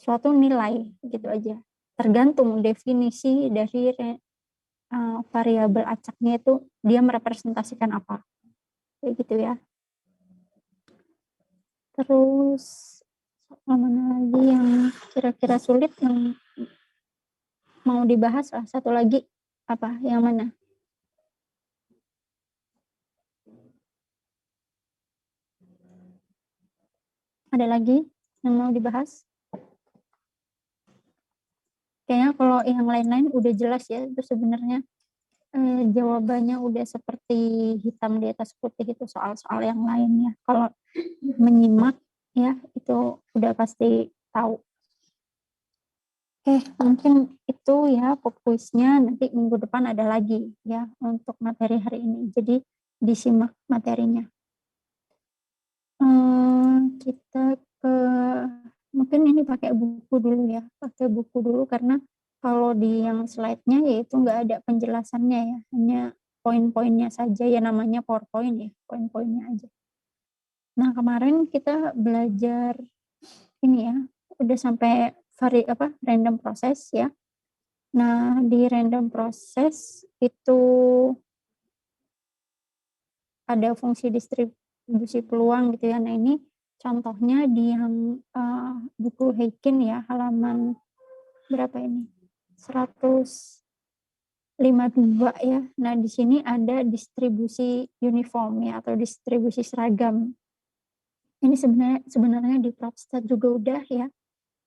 suatu nilai gitu aja. Tergantung definisi dari variabel acaknya itu dia merepresentasikan apa. Kayak gitu ya. Terus mana lagi yang kira-kira sulit yang mau dibahas lah, satu lagi apa yang mana? Ada lagi yang mau dibahas? Kayaknya kalau yang lain-lain udah jelas ya, itu sebenarnya jawabannya udah seperti hitam di atas putih, itu soal-soal yang lainnya. Kalau menyimak ya itu udah pasti tahu. Mungkin itu ya pop quiznya, nanti minggu depan ada lagi ya untuk materi hari ini. Jadi disimak materinya. Kita ke mungkin ini pakai buku dulu ya, pakai buku dulu karena kalau di yang slide-nya yaitu nggak ada penjelasannya ya, hanya poin-poinnya saja ya, namanya PowerPoint ya, poin-poinnya aja. Nah kemarin kita belajar ini ya, udah sampai random process ya. Nah di random process itu ada fungsi distribusi peluang gitu ya. Nah ini contohnya di yang buku Heikin ya, halaman berapa ini? 152 ya. Nah di sini ada distribusi uniform ya, atau distribusi seragam. Ini sebenarnya di Propstat juga udah ya.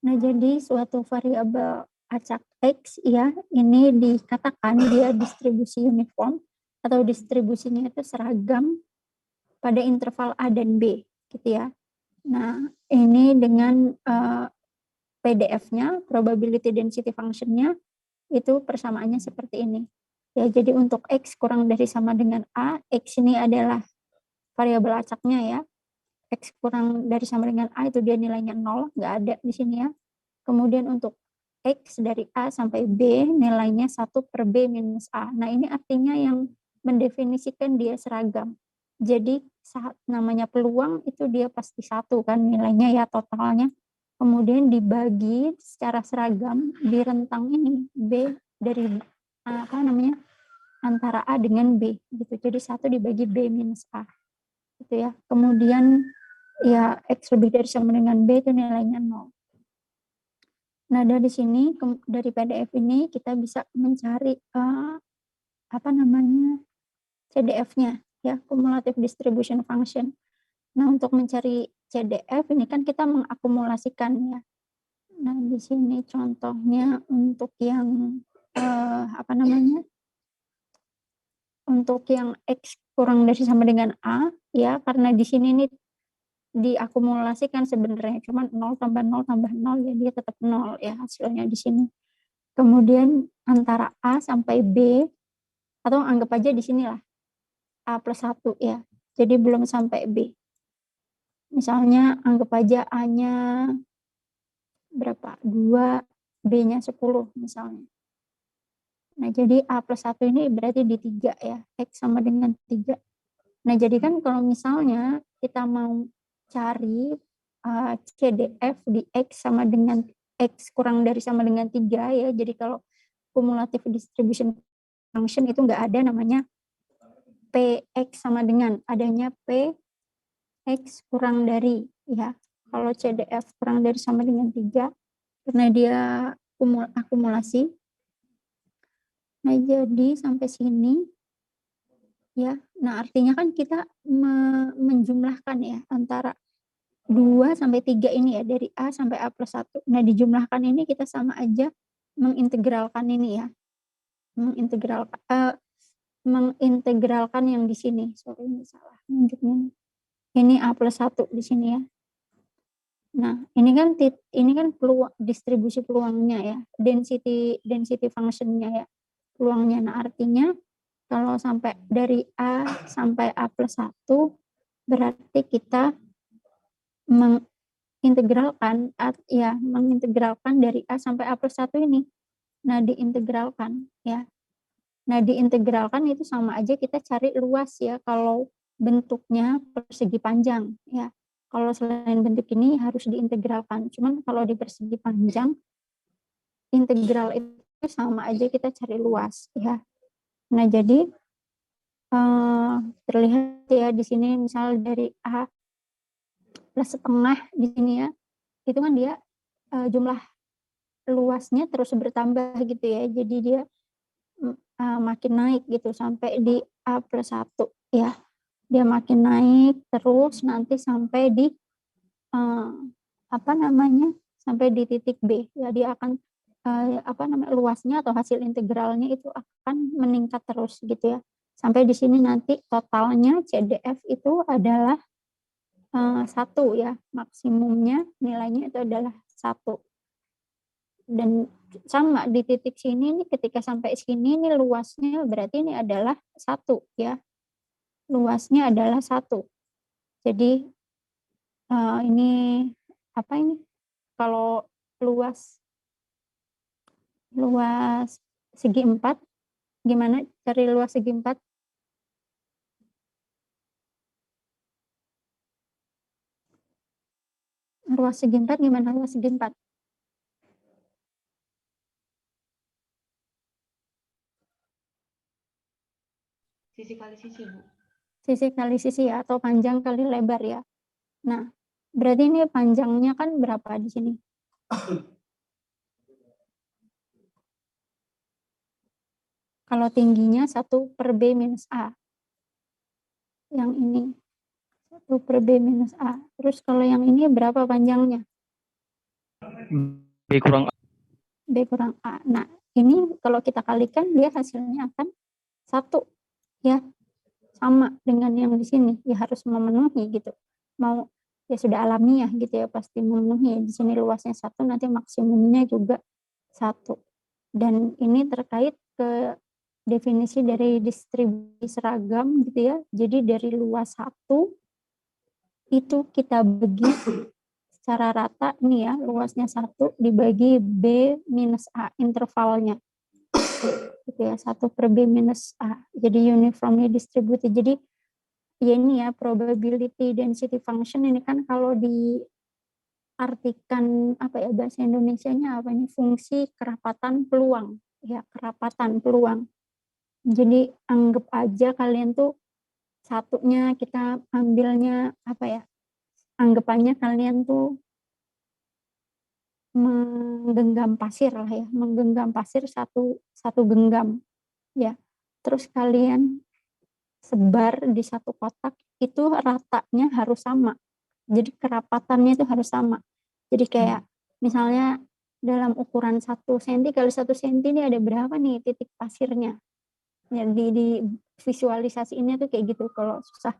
Nah jadi suatu variabel acak X ya, ini dikatakan dia distribusi uniform atau distribusinya itu seragam pada interval A dan B gitu ya. Nah ini dengan PDF-nya, probability density function-nya itu persamaannya seperti ini. Ya, jadi untuk X kurang dari sama dengan A, X ini adalah variabel acaknya ya. X kurang dari sama dengan A itu dia nilainya 0, nggak ada di sini ya. Kemudian untuk X dari A sampai B nilainya 1 per B minus A. Nah ini artinya yang mendefinisikan dia seragam. Jadi saat namanya peluang itu dia pasti 1 kan nilainya ya, totalnya. Kemudian dibagi secara seragam di rentang ini B dari antara A dengan B gitu. Jadi 1 dibagi B minus A gitu ya. Kemudian ya X lebih dari sama dengan B itu nilainya 0. Nah dari sini dari PDF ini kita bisa mencari CDF-nya ya, cumulative distribution function. Nah untuk mencari CDF ini kan kita mengakumulasikan ya. Nah di sini contohnya untuk yang untuk yang X kurang dari sama dengan A ya, karena di sini nih diakumulasikan sebenarnya cuma 0 tambah 0 tambah 0 ya, dia tetap 0 ya hasilnya di sini. Kemudian antara A sampai B, atau anggap aja di sinilah A plus 1 ya, jadi belum sampai B. Misalnya anggap aja A-nya berapa? 2, B-nya 10 misalnya. Nah jadi A plus 1 ini berarti di 3 ya, X sama dengan 3. Nah jadi kan kalau misalnya kita mau cari CDF di X sama dengan X kurang dari sama dengan 3 ya, jadi kalau cumulative distribution function itu nggak ada namanya PX sama dengan, adanya PX kurang dari ya. Kalau CDF kurang dari sama dengan 3 karena dia akumulasi. Nah jadi sampai sini ya. Nah artinya kan kita menjumlahkan ya antara 2 sampai 3 ini ya, dari A sampai A plus 1. Nah dijumlahkan ini kita sama aja mengintegralkan ini ya. Mengintegralkan yang di sini. Sorry ini salah nunjuknya. Ini A plus 1 di sini ya. Nah, ini kan distribusi peluangnya ya, density functionnya ya, peluangnya. Nah, artinya kalau sampai dari A sampai A plus 1 berarti kita mengintegralkan dari A sampai A plus 1 ini. Nah, diintegralkan ya. Nah, diintegralkan itu sama aja kita cari luas ya, kalau bentuknya persegi panjang ya. Kalau selain bentuk ini harus diintegralkan. Cuman kalau di persegi panjang, integral itu sama aja kita cari luas ya. Nah, jadi terlihat ya di sini misal dari A plus setengah di sini ya, itu kan dia jumlah luasnya terus bertambah gitu ya. Jadi dia makin naik gitu sampai di A plus 1 ya. Dia makin naik terus nanti sampai di sampai di titik B ya, dia akan luasnya atau hasil integralnya itu akan meningkat terus gitu ya, sampai di sini nanti totalnya CDF itu adalah 1 ya, maksimumnya nilainya itu adalah 1. Dan sama di titik sini nih, ketika sampai sini nih luasnya berarti ini adalah 1 ya, luasnya adalah 1. Jadi ini kalau luas segi 4, gimana cari luas segi 4? Luas segi 4 gimana luas segi 4? Sisi kali sisi, Bu. Sisi kali sisi ya, atau panjang kali lebar ya. Nah, berarti ini panjangnya kan berapa di sini? Kalau tingginya 1/B minus A. Yang ini 1/B minus A. Terus kalau yang ini berapa panjangnya? B kurang A. B kurang A. Nah, ini kalau kita kalikan dia hasilnya akan 1 ya. Sama dengan yang di sini, ya harus memenuhi gitu. Mau ya sudah alamiah gitu ya, pasti memenuhi. Di sini luasnya 1, nanti maksimumnya juga 1. Dan ini terkait ke definisi dari distribusi seragam gitu ya. Jadi dari luas 1 itu kita bagi secara rata ini ya, luasnya 1 dibagi B minus A intervalnya. Gitu ya, 1/B minus A. Jadi uniformly distributed. Jadi ya ini ya, probability density function ini kan kalau diartikan bahasa Indonesianya apa ini, fungsi kerapatan peluang ya, kerapatan peluang. Jadi anggap aja kalian tuh satunya kita ambilnya anggapannya kalian tuh menggenggam pasir lah ya, menggenggam pasir satu genggam ya. Terus kalian sebar di satu kotak, itu ratanya harus sama. Jadi kerapatannya itu harus sama. Jadi kayak misalnya dalam ukuran 1 cm kali 1 cm ini ada berapa nih titik pasirnya. Ya, di visualisasi ini tuh kayak gitu kalau susah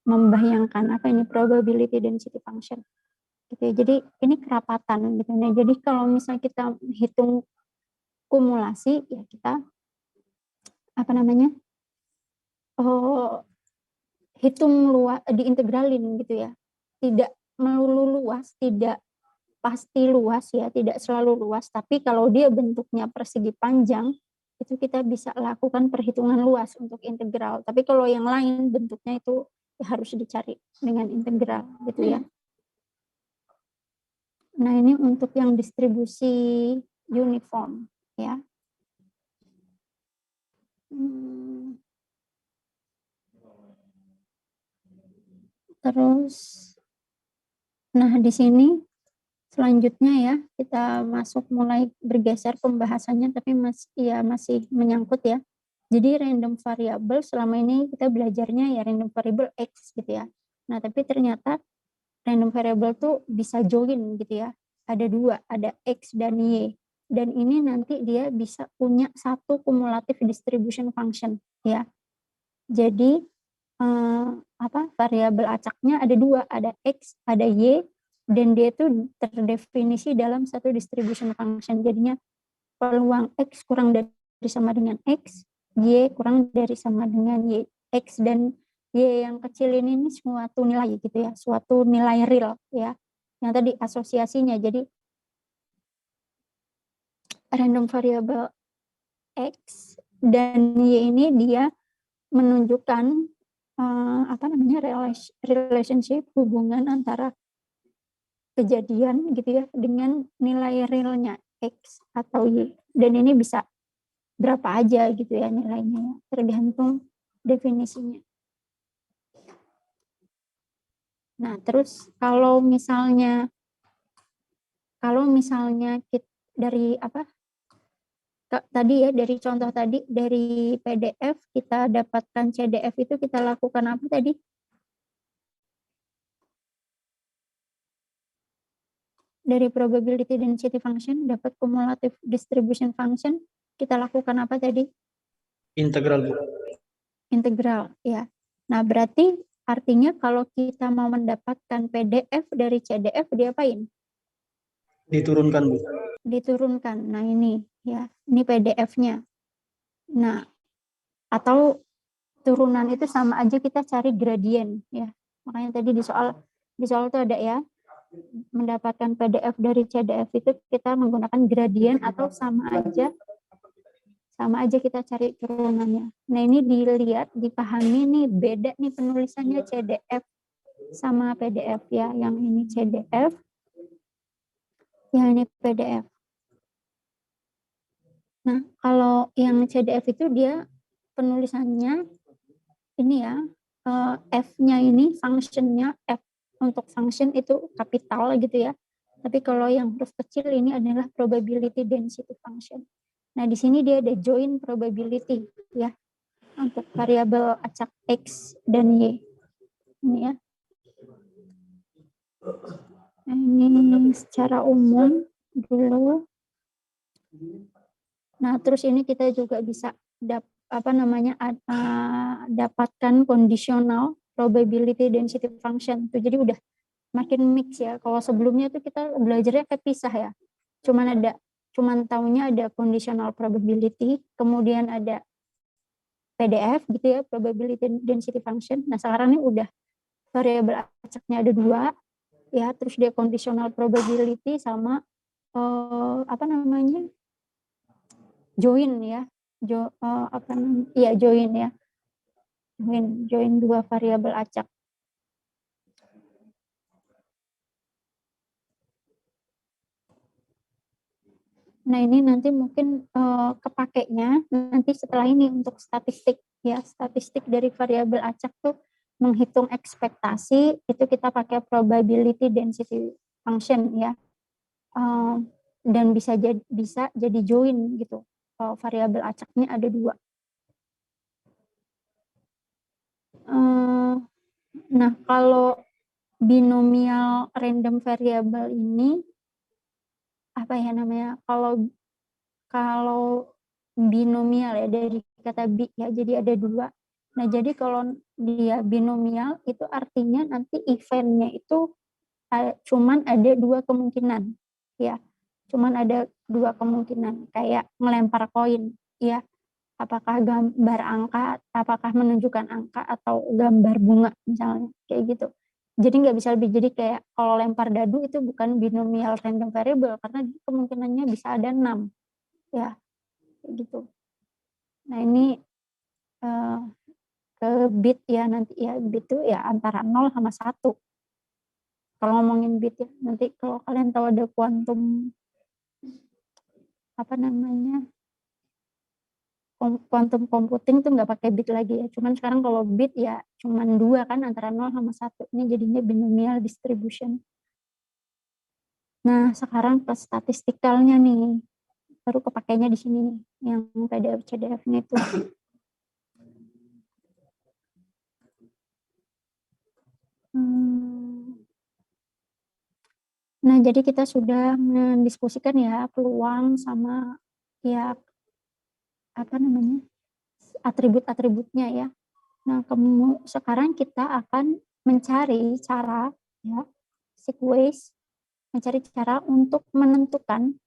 membayangkan probability density function. Gitu ya. Jadi ini kerapatan gitu. Nah, jadi kalau misalnya kita hitung kumulasi ya kita hitung luas, diintegralin gitu ya. Tidak melulu luas, tidak pasti luas ya, tidak selalu luas, tapi kalau dia bentuknya persegi panjang, itu kita bisa lakukan perhitungan luas untuk integral. Tapi kalau yang lain bentuknya itu ya harus dicari dengan integral gitu ya. Nah, ini untuk yang distribusi uniform ya. Terus nah di sini selanjutnya ya, kita mulai bergeser pembahasannya, tapi masih menyangkut ya. Jadi random variable selama ini kita belajarnya ya random variable X gitu ya. Nah, tapi ternyata random variable tuh bisa join gitu ya. Ada 2, ada X dan Y. Dan ini nanti dia bisa punya satu cumulative distribution function ya. Jadi variabel acaknya ada 2, ada X, ada Y, dan dia itu terdefinisi dalam satu distribution function. Jadinya peluang X kurang dari sama dengan X, Y kurang dari sama dengan Y. X dan Y yang kecil ini suatu nilai gitu ya, suatu nilai real ya. Yang tadi asosiasinya, jadi random variable X dan Y ini dia menunjukkan relationship, hubungan antara kejadian gitu ya dengan nilai realnya X atau Y, dan ini bisa berapa aja gitu ya nilainya, tergantung definisinya. Nah terus kalau misalnya kita dari tadi ya, dari contoh tadi, dari PDF kita dapatkan CDF, itu kita lakukan apa tadi? Dari probability density function dapat cumulative distribution function, kita lakukan apa tadi? Integral, Bu. Integral, ya. Nah, berarti artinya kalau kita mau mendapatkan PDF dari CDF, diapain? Diturunkan, Bu. Diturunkan. Nah, ini ya, ini PDF-nya. Nah, atau turunan itu sama aja kita cari gradien ya. Makanya tadi di soal itu ada ya, mendapatkan PDF dari CDF itu kita menggunakan gradien atau sama aja kita cari turunannya. Nah ini dilihat, dipahami nih, beda nih penulisannya CDF sama PDF ya. Yang ini CDF, yang ini PDF. Nah kalau yang CDF itu dia penulisannya ini ya, F-nya ini function-nya, F untuk function itu kapital gitu ya. Tapi kalau yang huruf kecil ini adalah probability density function. Nah, di sini dia ada join probability ya untuk variabel acak X dan Y. Ini ya. Nah, ini secara umum dulu. Nah, terus ini kita juga bisa dapatkan conditional probability density function. Tuh, jadi udah makin mix ya. Kalau sebelumnya tuh kita belajarnya kepisah ya. Cuman taunya ada conditional probability, kemudian ada PDF gitu ya, probability density function. Nah, sekarang ini udah variabel acaknya ada 2 ya, terus dia conditional probability sama join ya. Join ya. Join 2 variabel acak. Nah ini nanti mungkin kepakainya nanti setelah ini untuk statistik ya, statistik dari variabel acak tuh menghitung ekspektasi, itu kita pakai probability density function ya, dan bisa jadi join gitu. Variabel acaknya ada 2. Nah kalau binomial random variable ini apa ya namanya? Kalau binomial ya, dari kata bi ya, jadi ada 2. Nah jadi kalau dia binomial itu artinya nanti eventnya itu cuman ada 2 kemungkinan ya, cuman ada 2 kemungkinan, kayak melempar koin ya, apakah gambar angka, apakah menunjukkan angka atau gambar bunga misalnya, kayak gitu. Jadi nggak bisa lebih, jadi kayak kalau lempar dadu itu bukan binomial random variable karena kemungkinannya bisa ada 6 ya, kayak gitu. Nah ini ke bit ya, nanti ya bit itu ya antara 0 sama 1. Kalau ngomongin bit ya, nanti kalau kalian tahu ada kuantum quantum computing tuh nggak pakai bit lagi ya. Cuman sekarang kalau bit ya cuman 2 kan, antara 0 sama 1. Ini jadinya binomial distribution. Nah, sekarang ke statistikalnya nih. Baru kepakainya di sini nih, yang PDF CDF-nya itu. Nah, jadi kita sudah mendiskusikan ya peluang sama ya atribut-atributnya ya. Nah, sekarang kita akan mencari cara ya, mencari cara untuk menentukan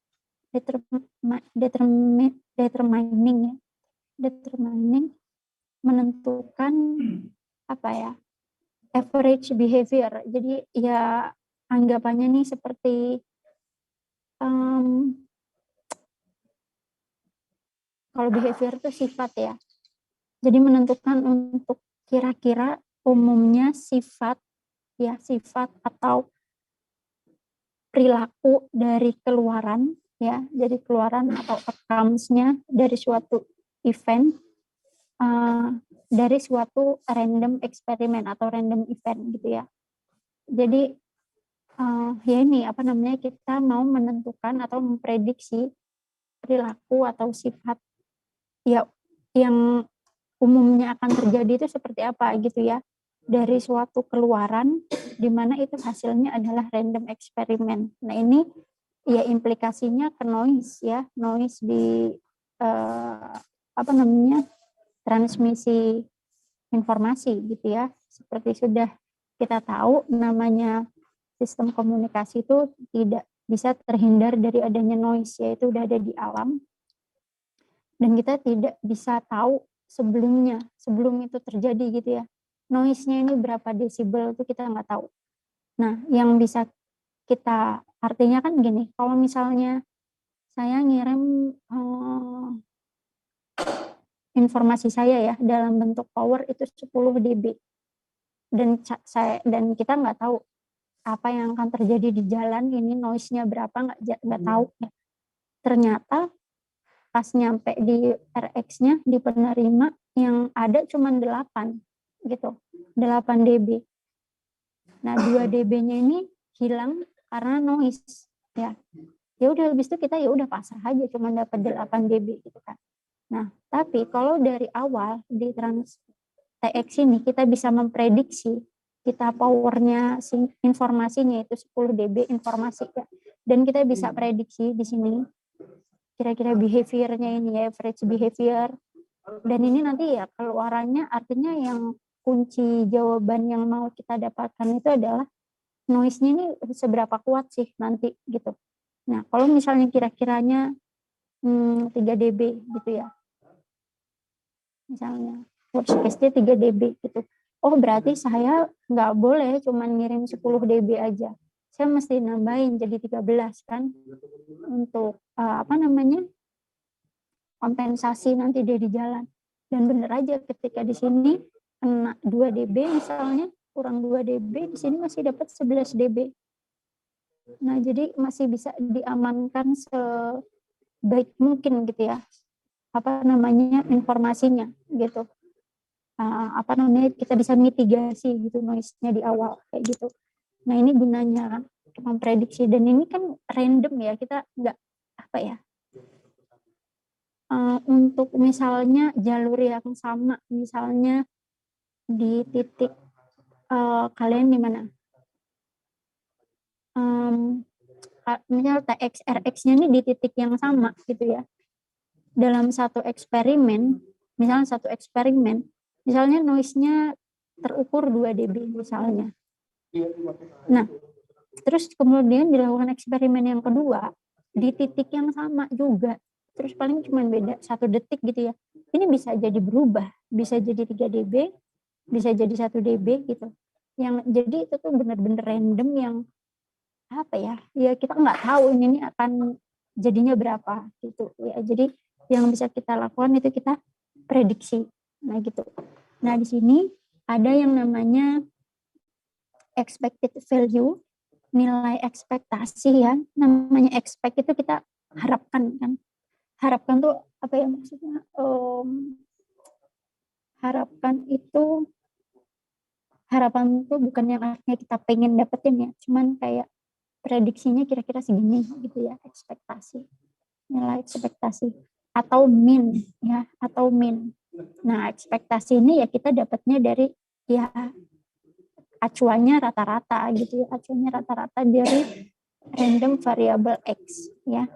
menentukan average behavior. Jadi ya anggapannya nih seperti kalau behavior itu sifat ya. Jadi menentukan untuk kira-kira umumnya sifat atau perilaku dari keluaran ya, dari keluaran atau outcomes-nya dari suatu event, dari suatu random eksperimen atau random event gitu ya. Jadi ya ini kita mau menentukan atau memprediksi perilaku atau sifat ya yang umumnya akan terjadi itu seperti apa gitu ya, dari suatu keluaran di mana itu hasilnya adalah random eksperimen. Nah ini ya implikasinya ke noise ya, noise di transmisi informasi gitu ya. Seperti sudah kita tahu, namanya sistem komunikasi itu tidak bisa terhindar dari adanya noise, yaitu udah ada di alam dan kita tidak bisa tahu sebelum itu terjadi gitu ya, noise-nya ini berapa desibel itu kita nggak tahu. Nah yang bisa kita artinya kan gini, kalau misalnya saya ngirim informasi saya ya dalam bentuk power itu 10 dB dan kita nggak tahu apa yang akan terjadi di jalan ini, noise-nya berapa nggak tahu ya. Ternyata pas nyampe di RX-nya, di penerima, yang ada cuma 8 gitu, 8 dB. Nah 2 dB-nya ini hilang karena noise ya. Ya udah habis itu kita ya udah pasrah aja, cuma dapat 8 dB gitu kan. Nah tapi kalau dari awal di trans TX ini kita bisa memprediksi, kita powernya informasinya itu 10 dB informasi ya, dan kita bisa prediksi di sini kira-kira behaviornya ini ya, average behavior, dan ini nanti ya keluarannya, artinya yang kunci jawaban yang mau kita dapatkan itu adalah noise-nya ini seberapa kuat sih nanti gitu. Nah kalau misalnya kira-kiranya 3 dB gitu ya, misalnya worst case-nya 3 dB gitu. Oh berarti saya nggak boleh cuma ngirim 10 dB aja. Saya mesti nambahin jadi 13 kan untuk kompensasi nanti dia di jalan. Dan bener aja ketika di sini kena 2 dB misalnya, kurang 2 dB, di sini masih dapat 11 dB. Nah jadi masih bisa diamankan sebaik mungkin gitu ya, informasinya gitu. Kita bisa mitigasi gitu noise-nya di awal kayak gitu. Nah ini gunanya memprediksi, dan ini kan random ya, kita nggak untuk misalnya jalur yang sama, misalnya di titik kalian di mana, misal TX RX-nya ini di titik yang sama gitu ya, dalam satu eksperimen, misalnya noise-nya terukur 2 dB misalnya. Nah, terus kemudian dilakukan eksperimen yang kedua di titik yang sama juga, terus paling cuma beda 1 detik gitu ya. Ini bisa jadi berubah, bisa jadi 3 dB, bisa jadi 1 dB gitu. Yang jadi itu tuh benar-benar random yang ya kita nggak tahu ini akan jadinya berapa gitu ya. Jadi yang bisa kita lakukan itu kita prediksi. Nah gitu. Nah di sini ada yang namanya expected value, nilai ekspektasi ya. Namanya expect itu kita harapkan kan. Harapkan tuh apa ya maksudnya? Harapan tuh bukan yang artinya kita pengen dapetin ya, cuman kayak prediksinya kira-kira segini gitu ya, ekspektasi, nilai ekspektasi atau min ya, atau min. Nah ekspektasi ini ya kita dapatnya dari ya acuannya rata-rata gitu ya, acuannya rata-rata dari random variable X ya,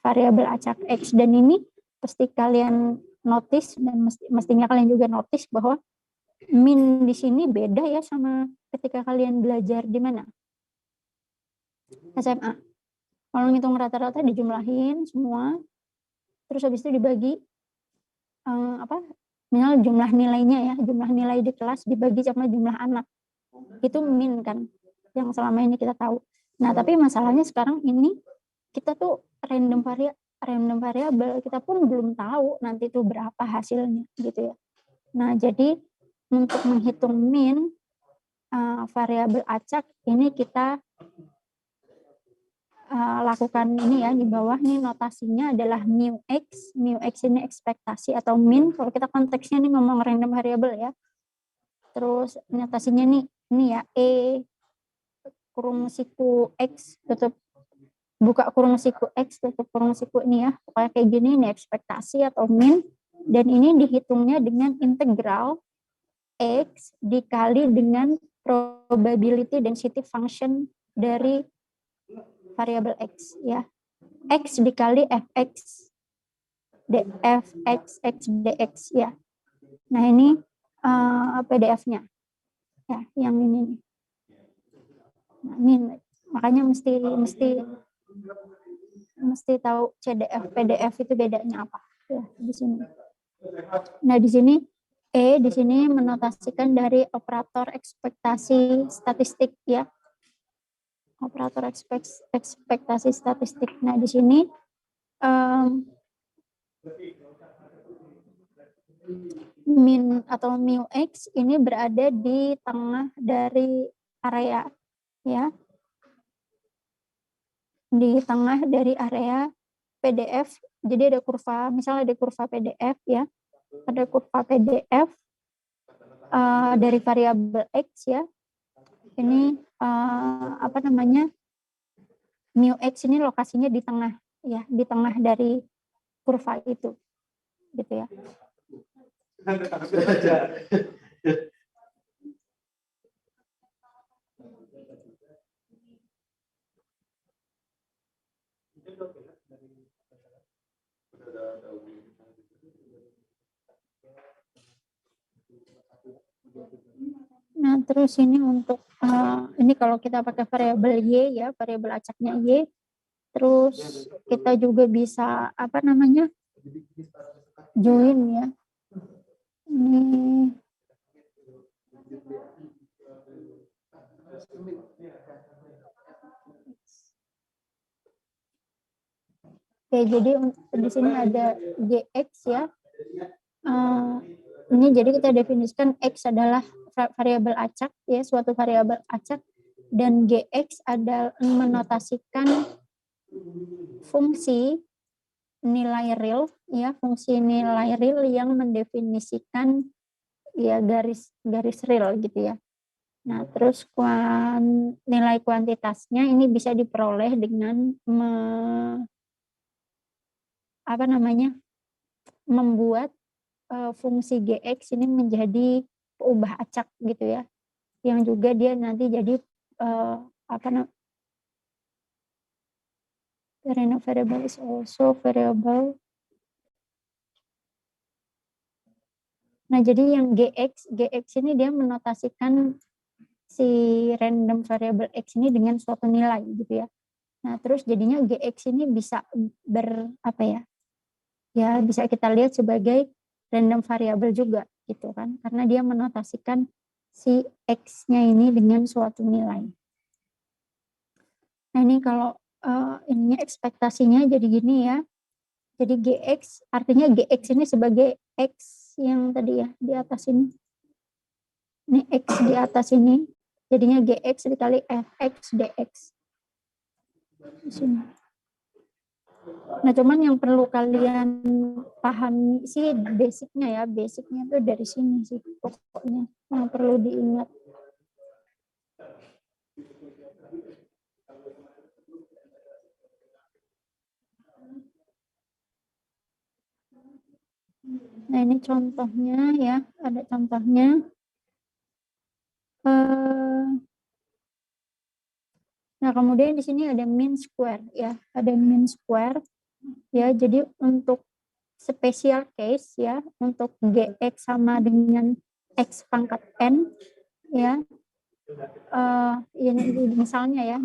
variabel acak X. Dan ini pasti kalian notice, dan mestinya kalian juga notice bahwa min di sini beda ya sama ketika kalian belajar di mana? SMA. Kalau ngitung rata-rata dijumlahin semua, terus habis itu dibagi misal jumlah nilainya ya, jumlah nilai di kelas dibagi sama jumlah anak. Itu min kan, yang selama ini kita tahu. Nah, tapi masalahnya sekarang ini kita tuh random variabel, kita pun belum tahu nanti itu berapa hasilnya gitu ya. Nah, jadi untuk menghitung min variabel acak ini kita lakukan ini ya, di bawah nih notasinya adalah mu x ini ekspektasi atau min, kalau kita konteksnya nih ngomong random variable ya. Terus notasinya nih ini ya, kurung siku x tutup buka kurung siku x tutup kurung siku ini ya, pokoknya kayak gini, ini ekspektasi atau min, dan ini dihitungnya dengan integral x dikali dengan probability density function dari variabel x ya, x dikali fx fx dx ya. Nah ini PDF-nya ya, yang ini nih. Nah, ini makanya mesti tahu CDF PDF itu bedanya apa ya di sini. Nah di sini di sini menotasikan dari operator ekspektasi statistik ya. Operator ekspektasi statistik. Nah, di sini min atau mu x ini berada di tengah dari area ya. Di tengah dari area PDF. Jadi ada kurva, misalnya ada kurva PDF ya. Ada kurva PDF dari variabel x ya. Ini apa namanya, mu x ini lokasinya di tengah ya, di tengah dari kurva itu gitu ya. Nah, terus ini untuk ini kalau kita pakai variabel y ya, variabel acaknya y. Terus kita juga bisa apa namanya? Join ya. Ini Oke, jadi di sini ada gx ya. Ini jadi kita definisikan x adalah variabel acak ya, suatu variabel acak, dan gx adalah menotasikan fungsi nilai real ya, fungsi nilai real yang mendefinisikan ya garis real gitu ya. Nah, terus nilai kuantitasnya ini bisa diperoleh dengan membuat fungsi gx ini menjadi ubah acak gitu ya, yang juga dia nanti jadi random variable is also variable. Nah, jadi yang gx ini dia menotasikan si random variable x ini dengan suatu nilai gitu ya. Nah, terus jadinya gx ini bisa ya bisa kita lihat sebagai random variable juga gitu kan, karena dia menotasikan si x-nya ini dengan suatu nilai. Nah, ini kalau ininya ekspektasinya jadi gini ya. Jadi gx artinya gx ini sebagai x yang tadi ya di atas ini. Ini x di atas ini. Jadinya gx dikali fx dx. Di sini. Nah, cuman yang perlu kalian pahami sih basicnya ya, basicnya tuh dari sini sih pokoknya yang perlu diingat. Nah, ini contohnya ya, ada contohnya. Nah, kemudian di sini ada mean square ya, ada mean square ya. Jadi untuk special case ya, untuk gx sama dengan x pangkat n ya. Ini misalnya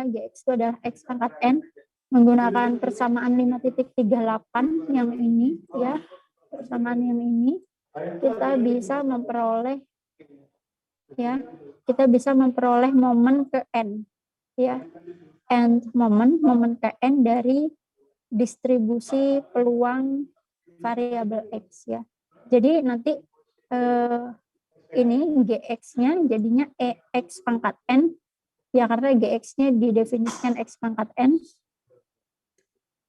gx itu adalah x pangkat n menggunakan persamaan 5.38 yang ini ya, persamaan yang ini kita bisa memperoleh ya, momen ke n ya, and momen ke n dari distribusi peluang variabel x ya. Jadi nanti ini GX-nya jadinya EX pangkat N, ya karena GX-nya didefinisikan X pangkat N,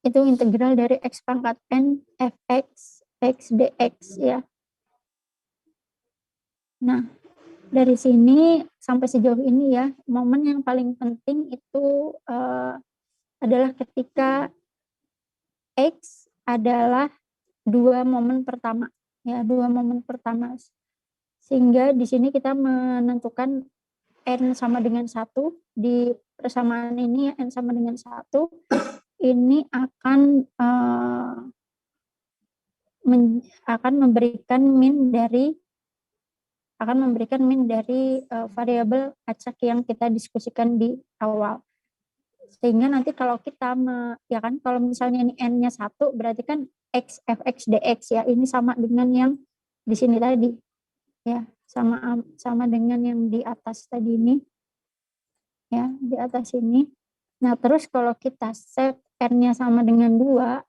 itu integral dari X pangkat N Fx X dx ya. Nah, dari sini sampai sejauh ini ya, momen yang paling penting itu adalah ketika X adalah dua momen pertama, ya dua momen pertama. Sehingga di sini kita menentukan N sama dengan 1, di persamaan ini N sama dengan 1, ini akan memberikan min dari variabel acak yang kita diskusikan di awal. Sehingga nanti kalau kita ya kan, kalau misalnya ini N-nya 1 berarti kan X Fx dx ya, ini sama dengan yang di sini tadi ya, sama dengan yang di atas tadi ini ya, di atas ini. Nah, terus kalau kita set N-nya sama dengan 2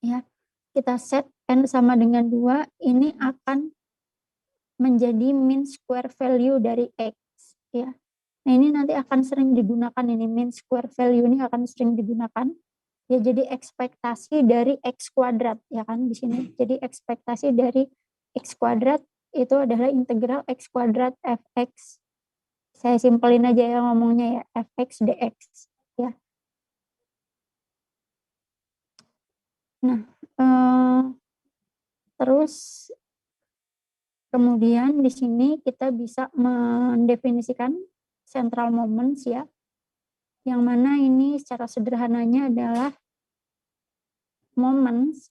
ya, kita set N sama dengan 2, ini akan menjadi mean square value dari X ya. Nah, ini nanti akan sering digunakan, ini mean square value ini akan sering digunakan ya, jadi ekspektasi dari X kuadrat ya kan di sini. Jadi ekspektasi dari X kuadrat itu adalah integral X kuadrat Fx. Saya simpelin aja ya ngomongnya ya, Fx dx ya. Nah, terus kemudian di sini kita bisa mendefinisikan central moments ya, yang mana ini secara sederhananya adalah moments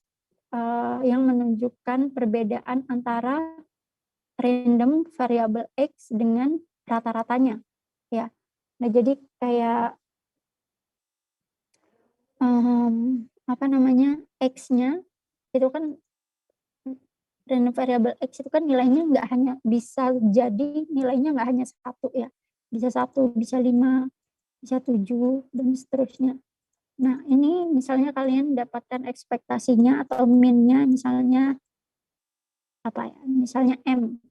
yang menunjukkan perbedaan antara random variabel X dengan rata-ratanya ya. Nah, jadi kayak X-nya itu kan, random variabel X itu kan nilainya nggak hanya bisa jadi nilainya nggak hanya 1 ya, bisa 1, bisa 5, bisa 7 dan seterusnya. Nah, ini misalnya kalian dapatkan ekspektasinya atau min-nya misalnya apa ya, misalnya M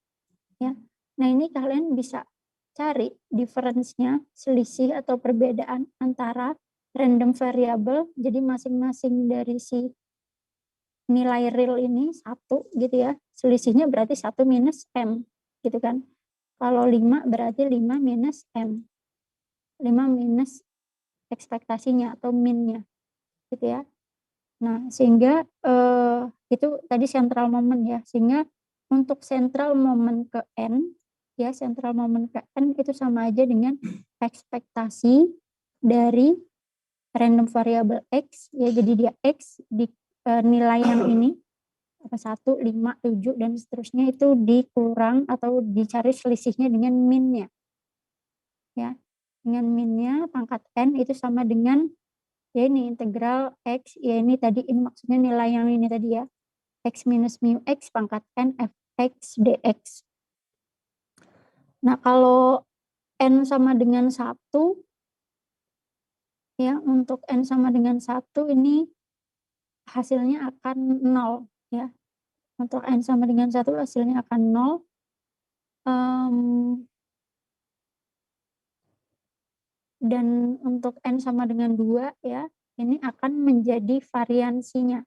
ya. Nah, ini kalian bisa cari difference-nya, selisih atau perbedaan antara random variable, jadi masing-masing dari si nilai real ini 1 gitu ya, selisihnya berarti 1 minus M gitu kan. Kalau 5 berarti 5 minus M, 5 minus ekspektasinya atau min-nya gitu ya. Nah, sehingga itu tadi central moment ya, sehingga untuk central moment ke N ya, central moment ke N itu sama aja dengan ekspektasi dari random variable X ya, jadi dia X di nilai yang ini 1, 5, 7 dan seterusnya itu dikurang atau dicari selisihnya dengan min-nya ya, dengan min-nya pangkat N itu sama dengan ya ini integral X ya, ini tadi ini maksudnya nilai yang ini tadi ya, X minus mu X pangkat N Fx dx. Nah, kalau N sama dengan 1 ya, untuk N sama dengan 1 ini hasilnya akan 0 ya. Untuk N sama dengan 1 hasilnya akan 0. Dan untuk N sama dengan 2 ya, ini akan menjadi variansinya.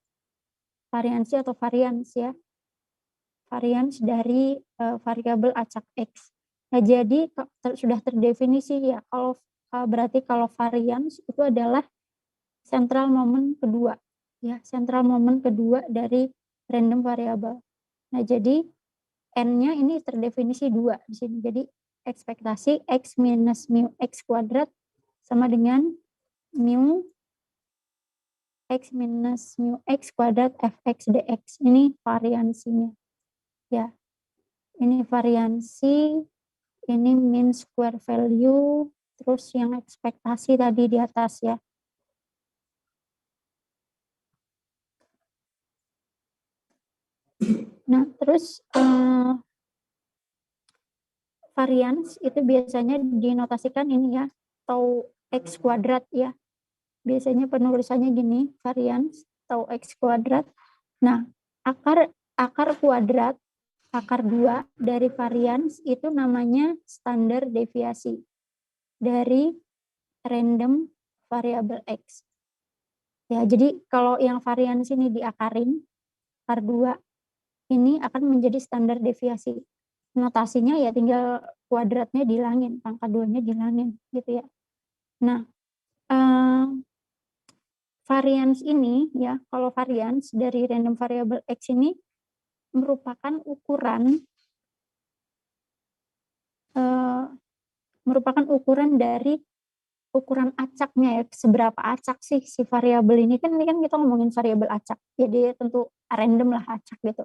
Variansi atau varians ya. Varians dari variabel acak X. Nah, jadi sudah terdefinisi ya, kalau berarti kalau varians itu adalah central moment kedua ya, central moment kedua dari random variable. Nah, jadi N-nya ini terdefinisi 2 di sini. Jadi ekspektasi X minus mu X kuadrat sama dengan mu X minus mu X kuadrat Fx dx. Ini variansinya ya. Ini variansi, ini mean square value, terus yang ekspektasi tadi di atas ya. Nah, terus varians itu biasanya dinotasikan ini ya, tau X kuadrat ya. Biasanya penulisannya gini, varians tau X kuadrat. Nah, akar kuadrat akar 2 dari varians itu namanya standar deviasi dari random variable X. Ya, jadi kalau yang varians ini diakarin, akar 2 ini akan menjadi standar deviasi. Notasinya ya tinggal kuadratnya dihilangin, pangkat 2-nya dihilangin gitu ya. Nah, varians ini ya, kalau varians dari random variable X ini merupakan ukuran dari ukuran acaknya ya, seberapa acak sih si variabel ini kan kita ngomongin variabel acak, jadi tentu random lah acak gitu.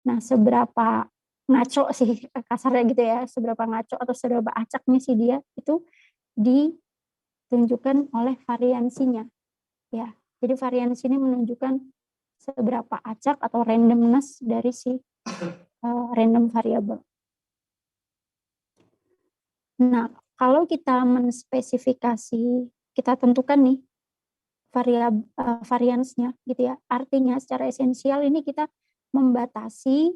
Nah, seberapa ngaco sih kasarnya gitu ya, seberapa ngaco atau seberapa acaknya sih dia itu ditunjukkan oleh variansinya ya. Jadi variansi ini menunjukkan seberapa acak atau randomness dari si random variable. Nah, kalau kita menspesifikasi, kita tentukan nih variansnya gitu ya. Artinya secara esensial ini kita membatasi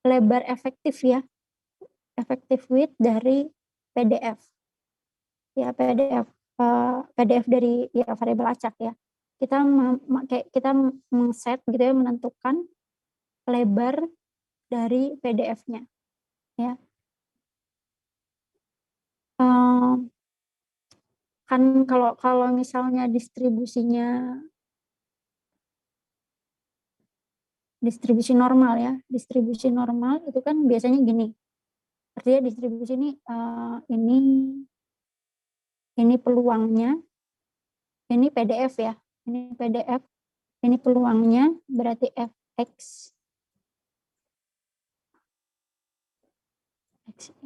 lebar efektif ya, effective width dari PDF. Ya, PDF dari ya variabel acak ya. Kita men-set gitu ya, menentukan lebar dari PDF-nya ya. Kan kalau misalnya distribusi normal ya, distribusi normal itu kan biasanya gini. Artinya distribusi ini peluangnya, ini PDF ya, ini PDF, ini peluangnya berarti Fx,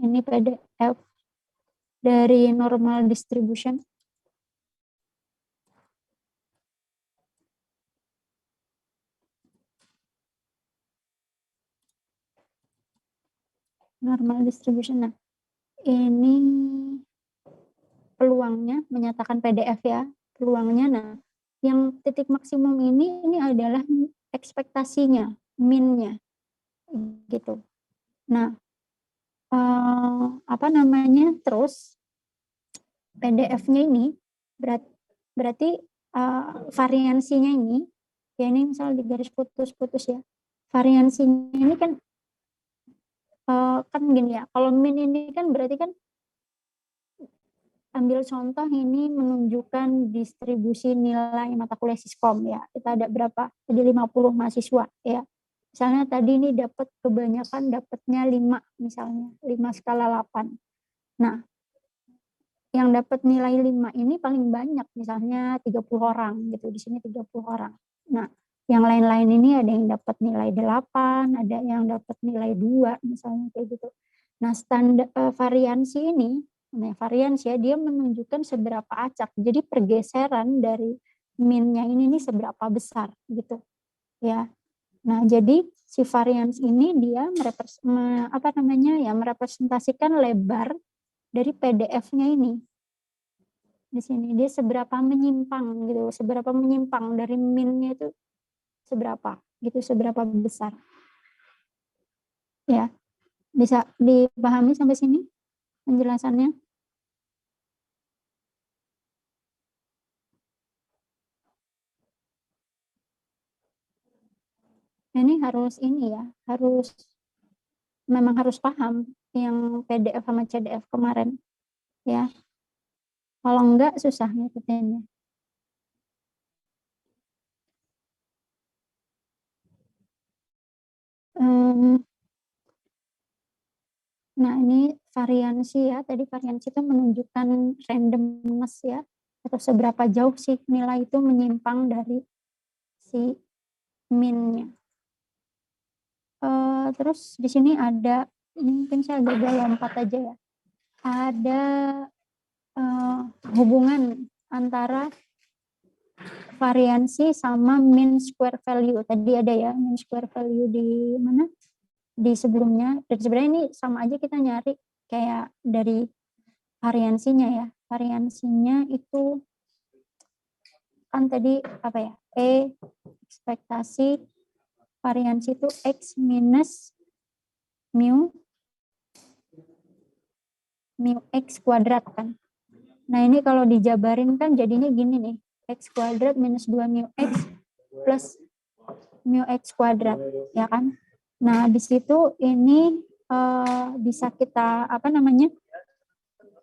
ini PDF dari normal distribution. Normal distribution. Nah, ini peluangnya menyatakan PDF ya, peluangnya. Nah, yang titik maksimum ini adalah ekspektasinya, min-nya gitu. Nah, terus PDF-nya ini berarti variansinya ini, ya ini misal di garis putus-putus ya, variansinya ini kan gini ya, kalau min ini kan berarti kan, ambil contoh ini menunjukkan distribusi nilai mata kuliah Siskom ya, kita ada berapa, ada 50 mahasiswa ya. Misalnya tadi ini dapat kebanyakan dapatnya 5 misalnya, 5 skala 8. Nah, yang dapat nilai 5 ini paling banyak misalnya 30 orang gitu, di sini 30 orang. Nah, yang lain-lain ini ada yang dapat nilai 8, ada yang dapat nilai 2 misalnya kayak gitu. Nah, standar variansi ini, nah variansi ya, dia menunjukkan seberapa acak. Jadi pergeseran dari min-nya ini seberapa besar gitu. Ya. Nah, jadi si varians ini dia merepresentasikan lebar dari PDF-nya ini. Di sini dia seberapa menyimpang gitu, seberapa menyimpang dari min-nya itu seberapa gitu, seberapa besar. Ya. Bisa dipahami sampai sini penjelasannya? Ini harus memang harus paham yang PDF sama CDF kemarin ya. Kalau enggak susah ngikutinnya. Nah, ini variansi ya. Tadi variansi itu menunjukkan randomness ya, atau seberapa jauh sih nilai itu menyimpang dari si min-nya. Terus di sini ada, ini mungkin saya agak lompat aja ya. Ada hubungan antara variansi sama mean square value. Tadi ada ya mean square value di mana? Di sebelumnya. Dan sebenarnya ini sama aja, kita nyari kayak dari variansinya ya. Variansinya itu kan tadi apa ya, ekspektasi variansi itu X minus mu X kuadrat kan. Nah ini kalau dijabarin kan jadinya gini nih, X kuadrat minus 2 mu X plus mu X kuadrat, ya kan. Nah di situ ini bisa kita apa namanya,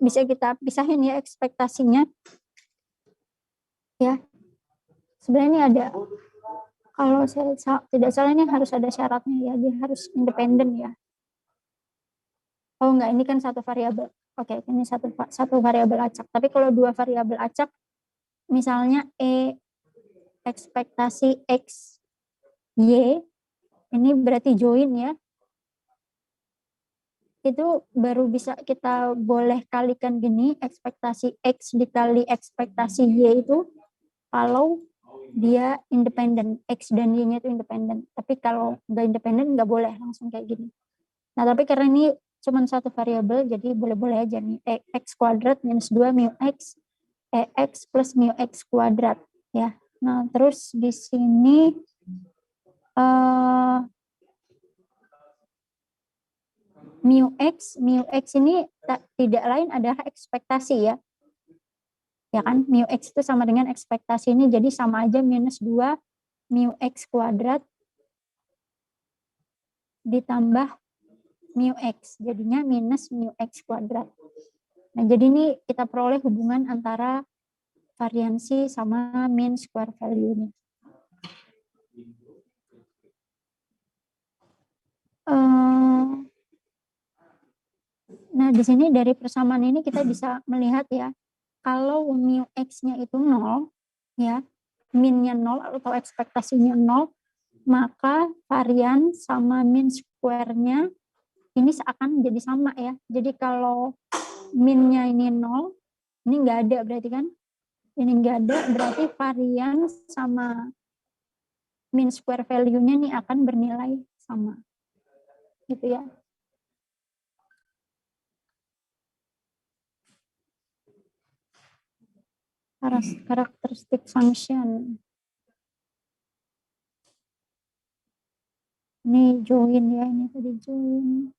bisa kita pisahin ya ekspektasinya ya. Sebenarnya ini ada, kalau saya tidak salah ini harus ada syaratnya ya, dia harus independen ya. Oh enggak, ini kan satu variabel. Oke, ini satu variabel acak. Tapi kalau dua variabel acak, misalnya ekspektasi X, Y, ini berarti join ya. Itu baru bisa kita boleh kalikan gini, ekspektasi X dikali ekspektasi Y itu kalau dia independen, X dan Y-nya itu independen. Tapi kalau nggak independen nggak boleh langsung kayak gini. Nah tapi karena ini cuma satu variabel, jadi boleh-boleh aja nih, X kuadrat minus 2 mu X, X plus mu X kuadrat ya. Nah terus di sini mu X ini tidak lain adalah ekspektasi ya. Ya kan, mu X itu sama dengan ekspektasi ini, jadi sama aja minus 2 mu X kuadrat ditambah mu X, jadinya minus mu X kuadrat. Nah, jadi ini kita peroleh hubungan antara variansi sama mean square value-nya. Nah, di sini dari persamaan ini kita bisa melihat ya, kalau mu X-nya itu 0, ya, min-nya 0 atau ekspektasinya 0, maka varian sama mean square-nya ini seakan jadi sama ya. Jadi kalau min-nya ini 0, ini nggak ada berarti kan? Ini nggak ada, berarti varian sama mean square value-nya ini akan bernilai sama. Gitu ya. Karakteristik function. Ini join ya, ini tadi join.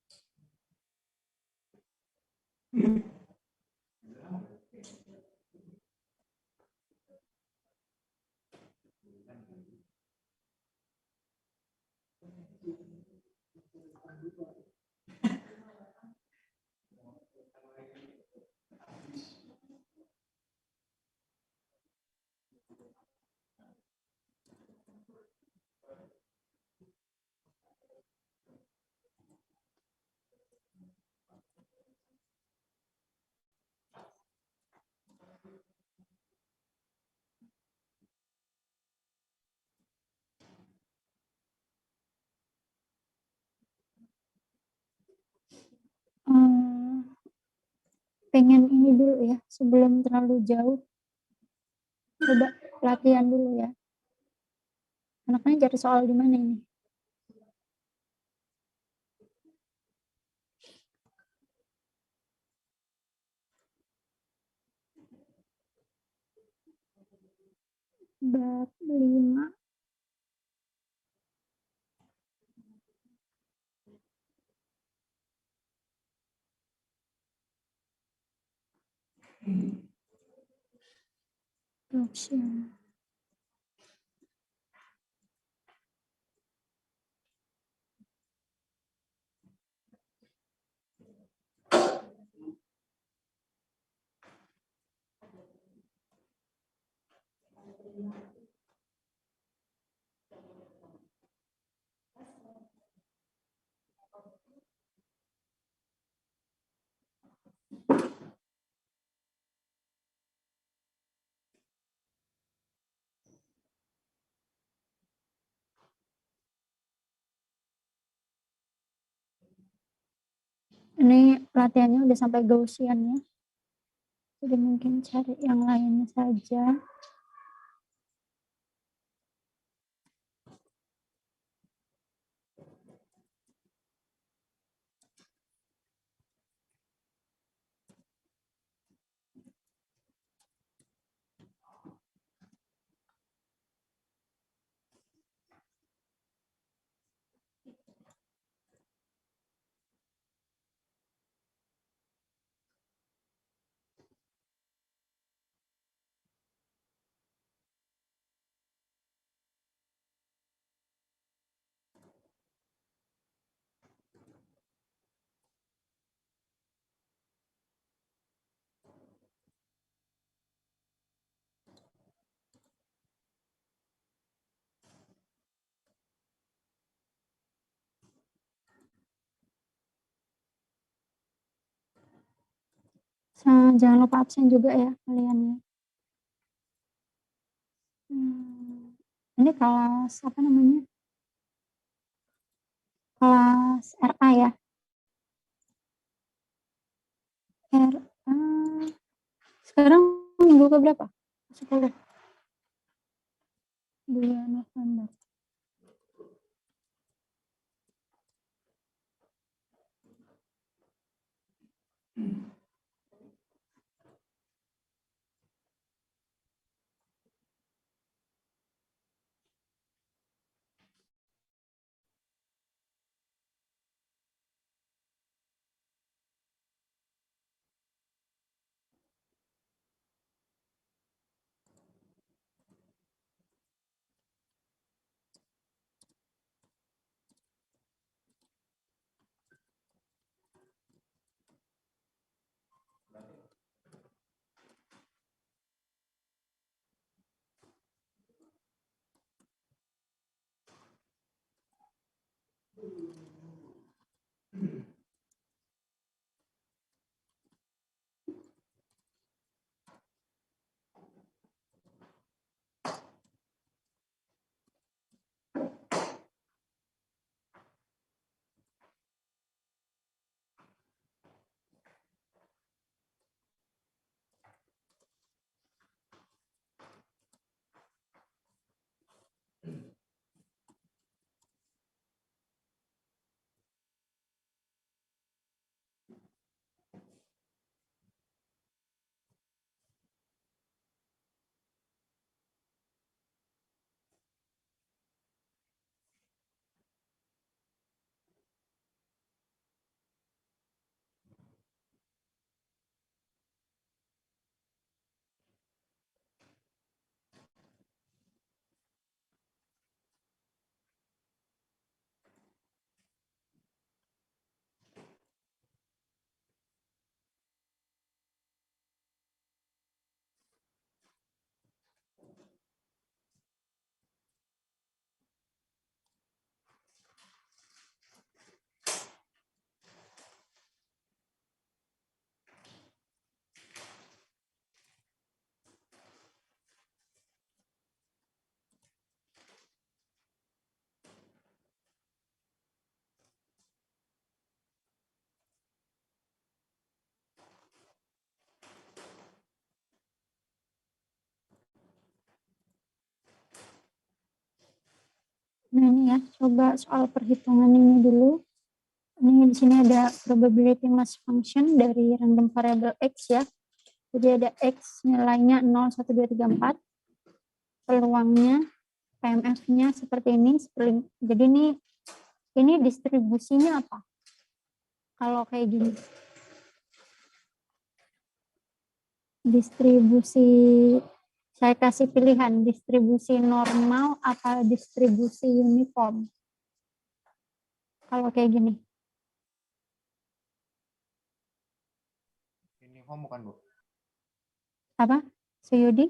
Pengen ini dulu ya, sebelum terlalu jauh. Coba latihan dulu ya. Anaknya cari soal di mana ini? Bab 5. Option. Ini latihannya udah sampai Gaussian ya. Jadi mungkin cari yang lainnya saja. Jangan lupa absen juga ya kalian ya. Ini kelas apa namanya? Kelas RA ya. RA. Sekarang minggu ke berapa? 10. 2 November. Nah ini ya, coba soal perhitungan ini dulu. Ini di sini ada probability mass function dari random variable x ya. Jadi ada x nilainya 0, 1, 2, 3, 4. Peluangnya, PMF-nya seperti ini. Jadi ini distribusinya apa? Kalau kayak gini. Distribusi, saya kasih pilihan, distribusi normal apa distribusi uniform. Kalau kayak gini. Uniform bukan, Bu? Apa? Suyudi?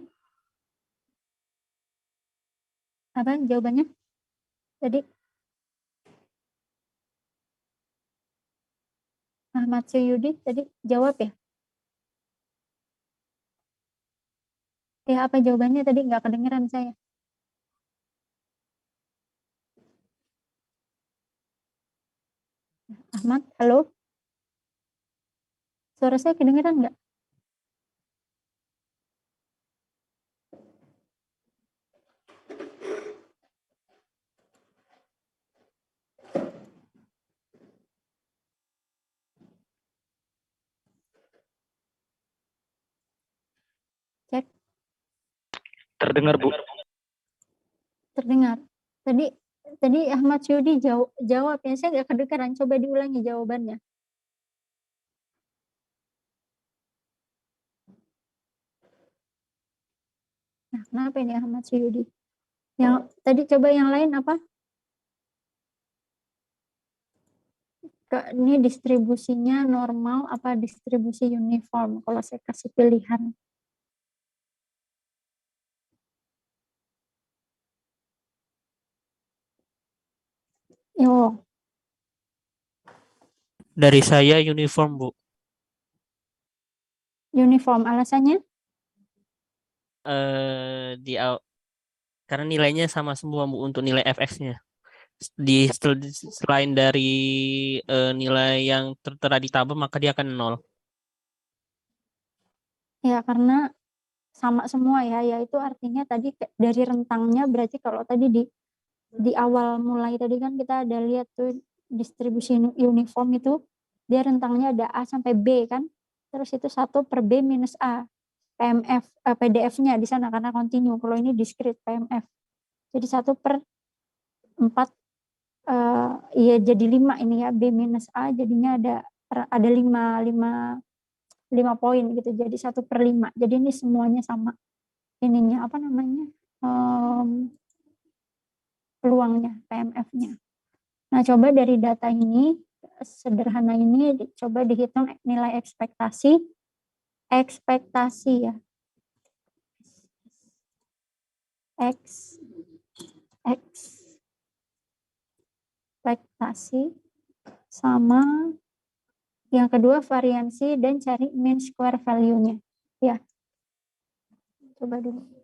Apa jawabannya? Tadi Ahmad Suyudi tadi jawab ya? Ya apa jawabannya tadi nggak kedengeran saya. Ahmad, halo? Suara saya kedengeran nggak? Cek. Terdengar, Bu. Terdengar. Tadi Ahmad Suyudi jawab ya, saya nggak kedengeran. Coba diulangi jawabannya. Nah, kenapa ini Ahmad Suyudi? Yang tadi coba yang lain apa? Ini distribusinya normal apa distribusi uniform? Kalau saya kasih pilihan. Yo, Dari saya uniform, Bu. Uniform alasannya? eh di aw- karena nilainya sama semua Bu untuk nilai FX-nya. Selain dari nilai yang tertera di tabel maka dia akan nol. Ya karena sama semua ya, yaitu artinya tadi dari rentangnya berarti kalau tadi di awal mulai tadi kan kita ada lihat tuh distribusi uniform itu dia rentangnya ada A sampai B kan, terus itu 1 per B minus A PMF PDF-nya di sana karena continue, kalau ini discrete PMF jadi 1 per 4 iya jadi 5 ini ya, B minus A jadinya ada 5 poin gitu, jadi 1 per 5, jadi ini semuanya sama ininya apa namanya peluangnya PMF-nya. Nah coba dari data ini sederhana ini coba dihitung nilai ekspektasi ya ekspektasi sama yang kedua variansi dan cari mean square value-nya ya, coba dulu.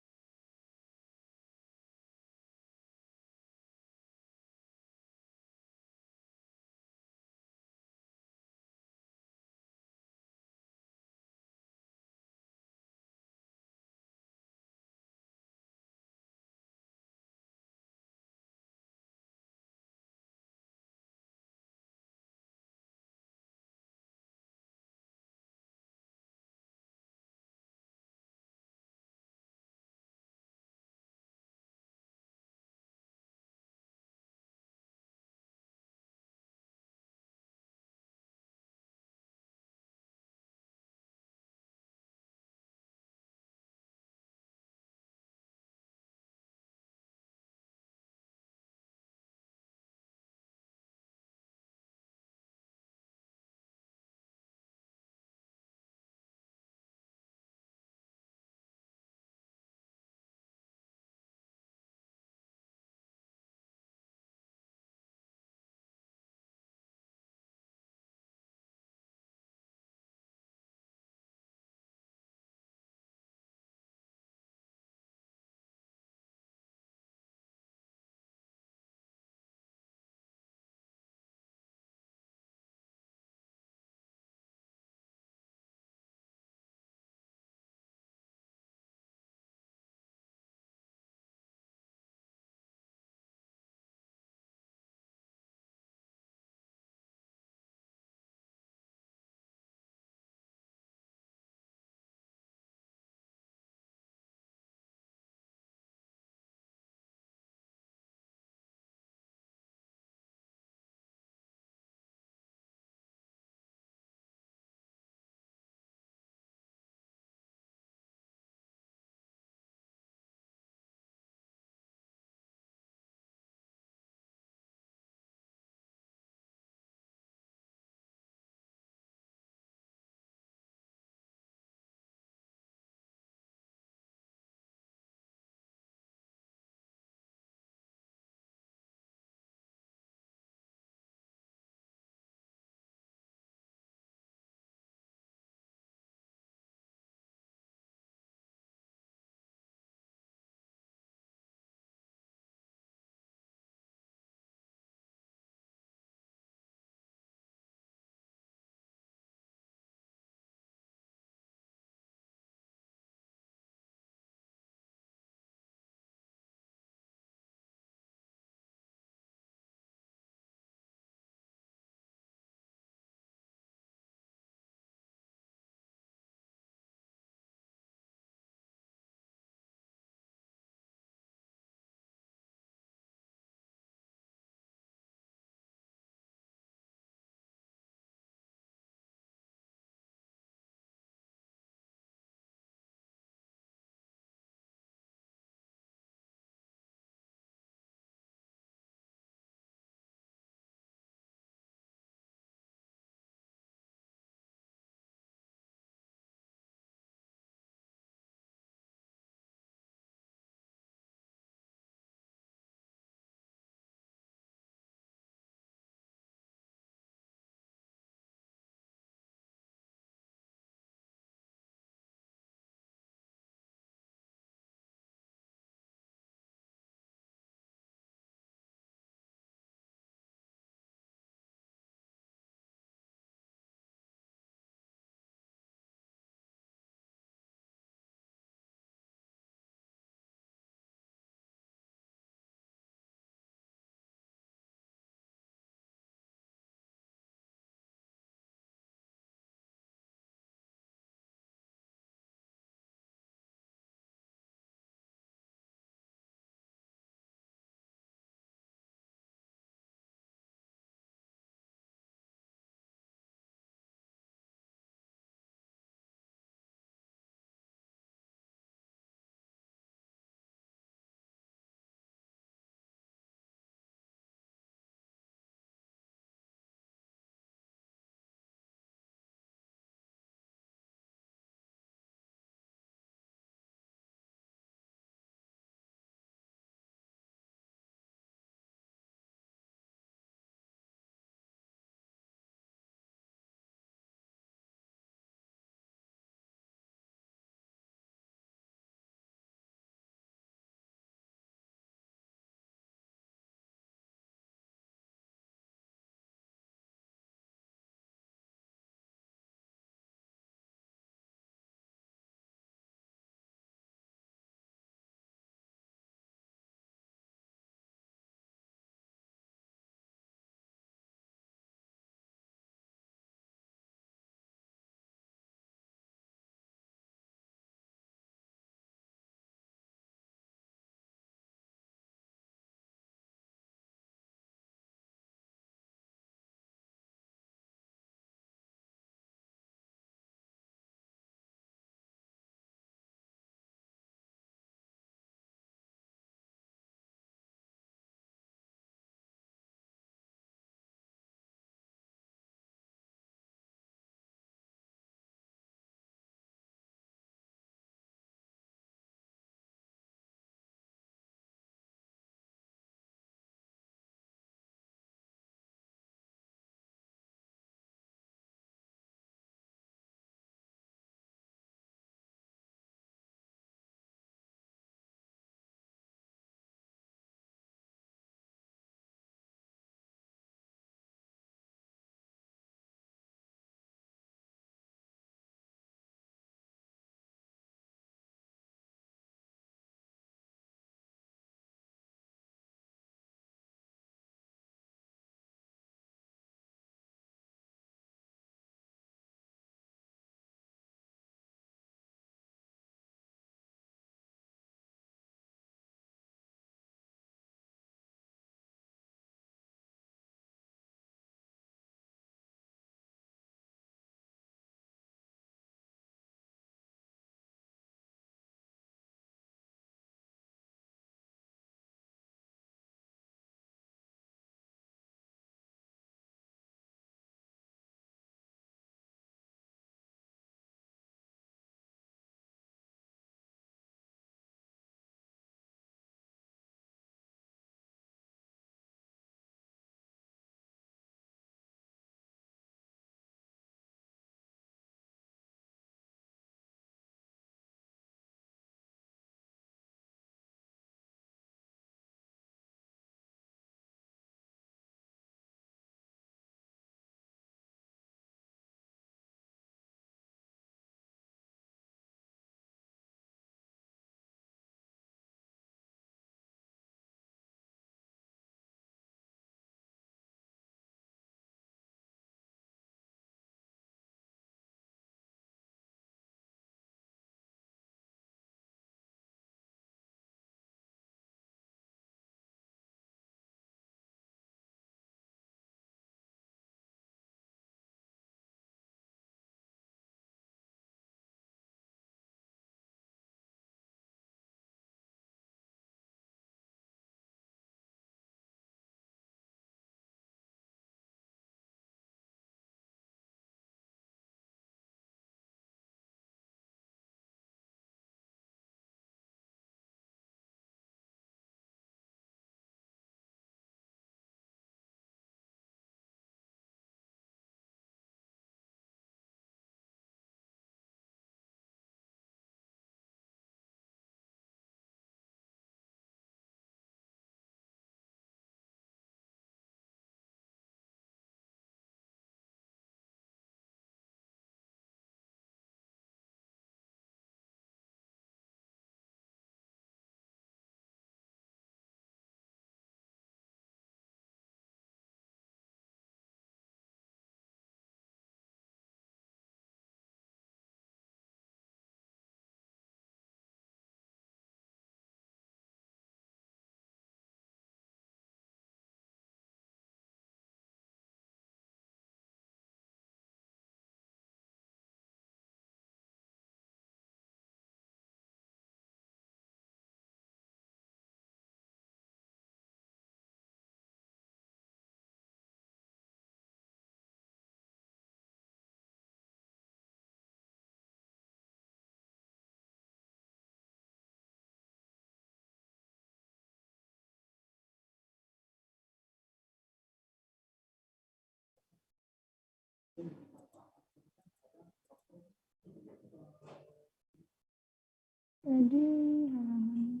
Jadi halaman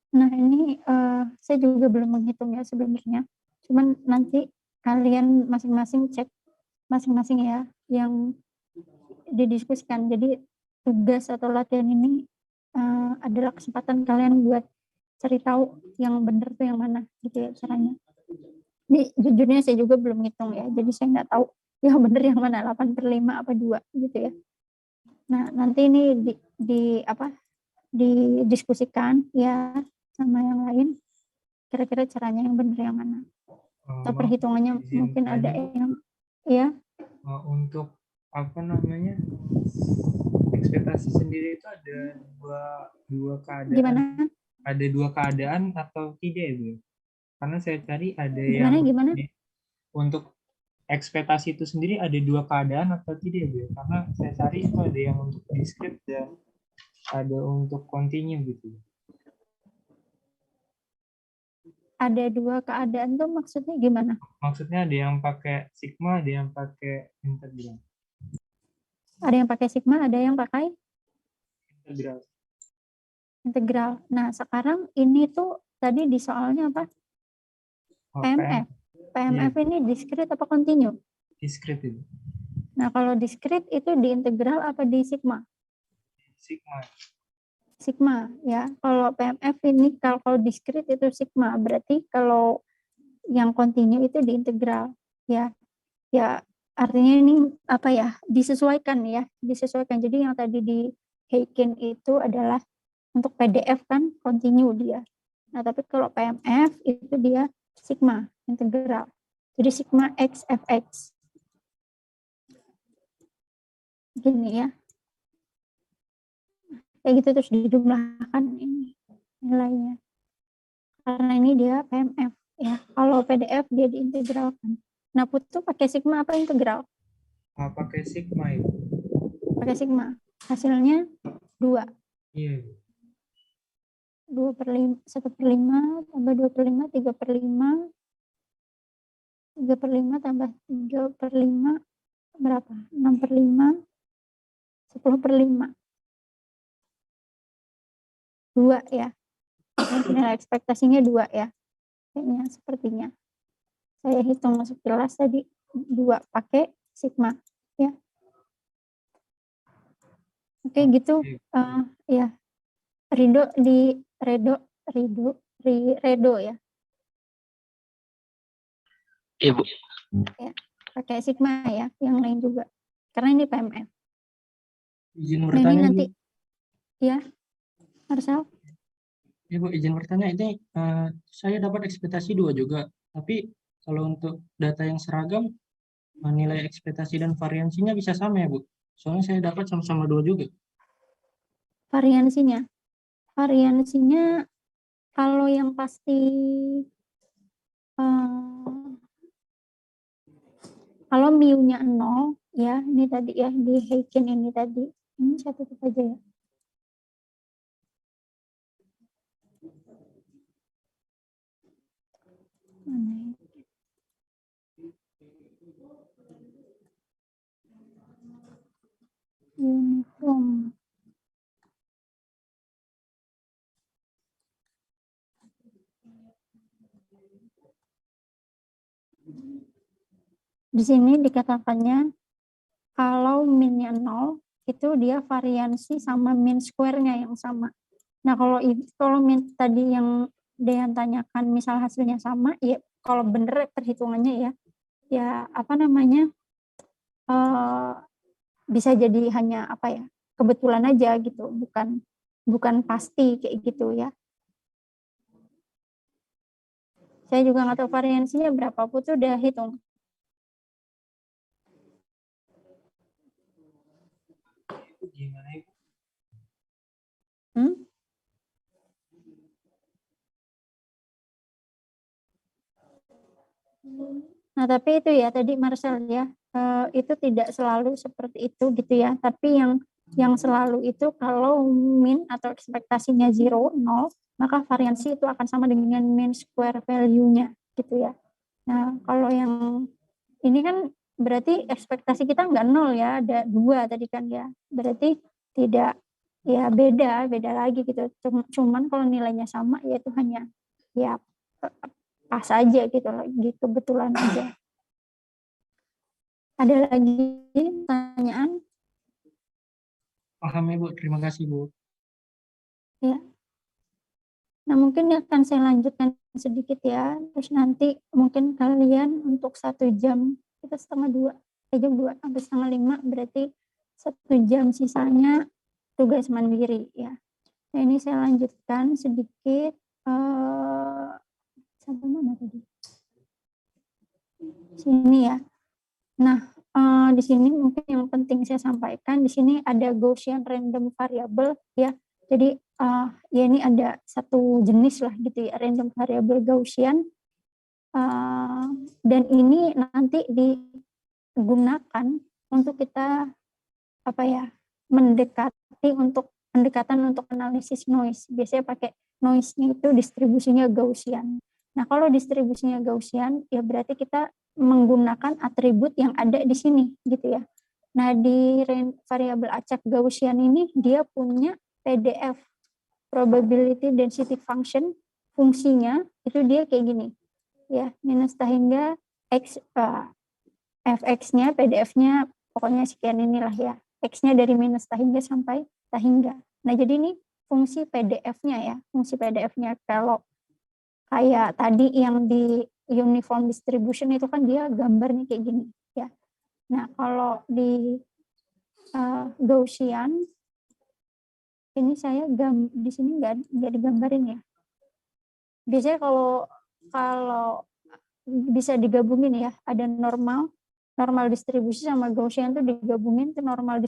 Nah, ini saya juga belum menghitung ya sebenarnya. Cuman nanti kalian masing-masing cek masing-masing ya yang didiskusikan. Jadi tugas atau latihan ini adalah kesempatan kalian buat cari tahu yang benar tuh yang mana gitu ya caranya. Ini jujurnya saya juga belum ngitung ya. Jadi saya nggak tahu yang benar yang mana 8/5 apa 2 gitu ya. Nah, nanti ini apa didiskusikan ya sama yang lain kira-kira caranya yang benar yang mana atau Maaf, perhitungannya izin mungkin ada tanya, Bu. yang ya Untuk apa namanya ekspektasi sendiri itu ada dua keadaan, gimana ada dua keadaan atau tidak ya, Bu? Karena saya cari ada gimana untuk ekspektasi itu sendiri ada dua keadaan atau tidak ya, Bu? Karena saya cari itu ada yang untuk discrete dan ada untuk continue gitu. ada dua keadaan tuh maksudnya gimana? Maksudnya ada yang pakai sigma, ada yang pakai integral. Ada yang pakai sigma, ada yang pakai Integral. integral. Nah, sekarang ini tuh tadi di soalnya apa? PMF. PMF Iya, ini discrete apa continue? discrete itu. Nah, kalau discrete itu di integral apa di sigma? Sigma. Sigma ya. Kalau PMF ini kalau discrete itu sigma, berarti kalau yang continue itu di integral ya. Ya, artinya ini apa ya? Disesuaikan ya, disesuaikan. Jadi yang tadi di Heiken itu adalah untuk PDF kan continue dia. Nah, tapi kalau PMF itu dia sigma integral. Jadi sigma x fx. Gini ya. Kayak gitu terus dijumlahkan ini nilainya. Karena ini dia PMF ya. Kalau PDF dia diintegralkan. Nah, Putu pakai sigma apa integral? Pakai sigma itu. Pakai sigma. Hasilnya 2. Iya. 2/5, 1/5 tambah 2/5, 3/5, 3/5 tambah 3/5 berapa? 6/5, 10/5. 2 ya. Nilai ekspektasinya 2 ya. Kayaknya sepertinya. Saya hitung sekilas tadi 2 pakai sigma ya. Oke gitu. Ya. Redo ya. Ibu. Ya. Pakai sigma ya, yang lain juga. Karena ini PMF. Izin Nah, bertanya ini nanti Bu. ya, Marcel. Ya Bu, izin bertanya ini saya dapat ekspektasi 2 juga. Tapi kalau untuk data yang seragam nilai ekspektasi dan variansinya bisa sama ya Bu. Soalnya saya dapat sama-sama 2 juga. Variansinya kalau yang pasti kalau mu-nya 0 ya, ini tadi ya di Heiken ini tadi. Ini saya tutup aja ya. Mana ya? Uniform. Di sini dikatakannya kalau min-nya 0 itu dia variansi sama min square-nya yang sama. Nah, kalau min tadi yang Dean tanyakan misal hasilnya sama, ya kalau bener perhitungannya ya apa namanya bisa jadi hanya apa ya kebetulan aja gitu, bukan pasti kayak gitu ya. Saya juga nggak tahu variansinya berapa, Putu udah hitung. Gimana Ibu? Nah, tapi itu ya tadi Marcel ya, itu tidak selalu seperti itu gitu ya. Tapi yang Yang selalu itu kalau mean atau ekspektasinya 0, maka variansi itu akan sama dengan mean square value-nya gitu ya. Nah, kalau yang ini kan berarti ekspektasi kita nggak 0 ya, ada 2 tadi kan ya. Berarti tidak, ya beda lagi gitu. Cuman kalau nilainya sama ya itu hanya ya pas aja gitu, kebetulan aja. Ada lagi pertanyaan? Paham ya, Bu. Terima kasih, Bu. Ya. Nah, mungkin akan saya lanjutkan sedikit ya. Terus nanti mungkin kalian untuk 1 jam, kita setengah 2, jam 2 sampai setengah 5, berarti 1 jam sisanya tugas mandiri ya. Nah, ini saya lanjutkan sedikit. Sampai mana tadi? Sini ya. Nah, di sini mungkin yang penting saya sampaikan, di sini ada Gaussian random variable ya. Jadi ya ini ada satu jenis lah gitu ya, random variable Gaussian. Dan ini nanti digunakan untuk kita pendekatan untuk analisis noise. Biasanya pakai noise-nya itu distribusinya Gaussian. Nah, kalau distribusinya Gaussian ya berarti kita menggunakan atribut yang ada di sini gitu ya. Nah, di variabel acak Gaussian ini dia punya PDF, probability density function, fungsinya itu dia kayak gini ya, minus hingga x, fx-nya, PDF-nya pokoknya sekian inilah ya, x-nya dari minus hingga sampai hingga. Nah, jadi ini fungsi PDF-nya ya, fungsi PDF-nya. Kalau kayak tadi yang di uniform distribution itu kan dia gambarnya kayak gini ya. Nah, kalau di Gaussian ini saya di sini nggak digambarin ya. Biasanya kalau bisa digabungin ya, ada normal distribusi sama Gaussian tuh digabungin tuh normal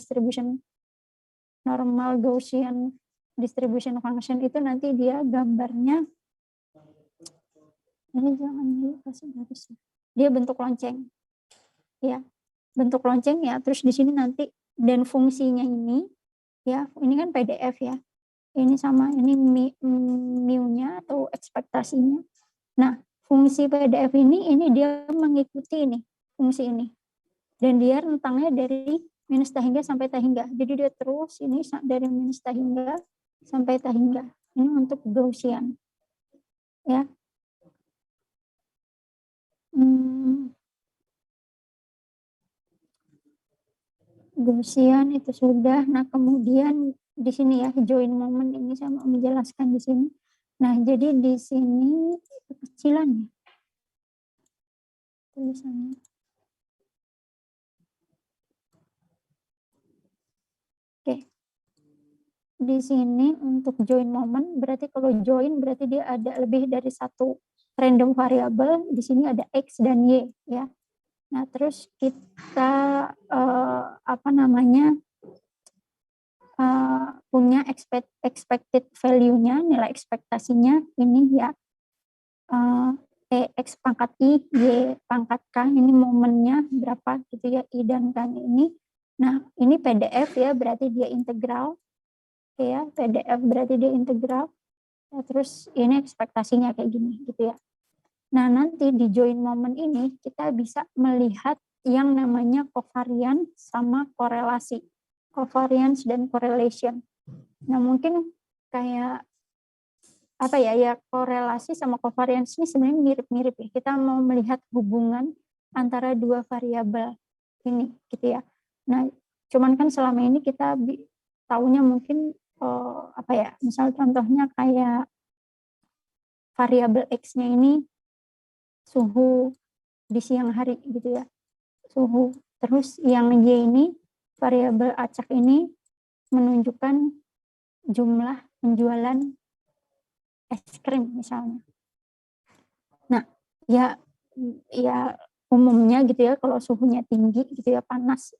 Gaussian distribution function itu nanti dia gambarnya ini jangan dikasih garis. Dia bentuk lonceng. Ya, bentuk lonceng ya. Terus di sini nanti dan fungsinya ini ya, ini kan PDF ya. Ini sama ini mu-nya atau ekspektasinya. Nah, fungsi PDF ini dia mengikuti ini, fungsi ini. Dan dia rentangnya dari minus hingga sampai hingga. Jadi dia terus ini dari minus hingga sampai hingga. Ini untuk Gaussian. Ya. Gaussian itu sudah. Nah, kemudian di sini ya join moment ini saya mau menjelaskan di sini. Nah, jadi di sini kekecilan ya tulisannya. Oke. Di sini untuk join moment berarti kalau join berarti dia ada lebih dari satu random variable. Di sini ada x dan y ya. Nah, terus kita punya expected value-nya, nilai ekspektasinya ini ya, x pangkat i, y pangkat k, ini momennya berapa gitu ya, i dan k ini. Nah, ini PDF ya, berarti dia integral. Oke ya, PDF berarti dia integral. Nah, terus ini ekspektasinya kayak gini gitu ya. Nah, nanti di join moment ini kita bisa melihat yang namanya covariance sama korelasi. Covariance dan correlation. Nah, mungkin kayak ya korelasi sama covariance ini sebenarnya mirip-mirip ya. Kita mau melihat hubungan antara dua variabel ini gitu ya. Nah, cuman kan selama ini kita taunya mungkin misal contohnya kayak variabel X-nya ini suhu di siang hari gitu ya, suhu. Terus yang Y ini variabel acak ini menunjukkan jumlah penjualan es krim misalnya. Nah, ya umumnya gitu ya, kalau suhunya tinggi gitu ya, panas,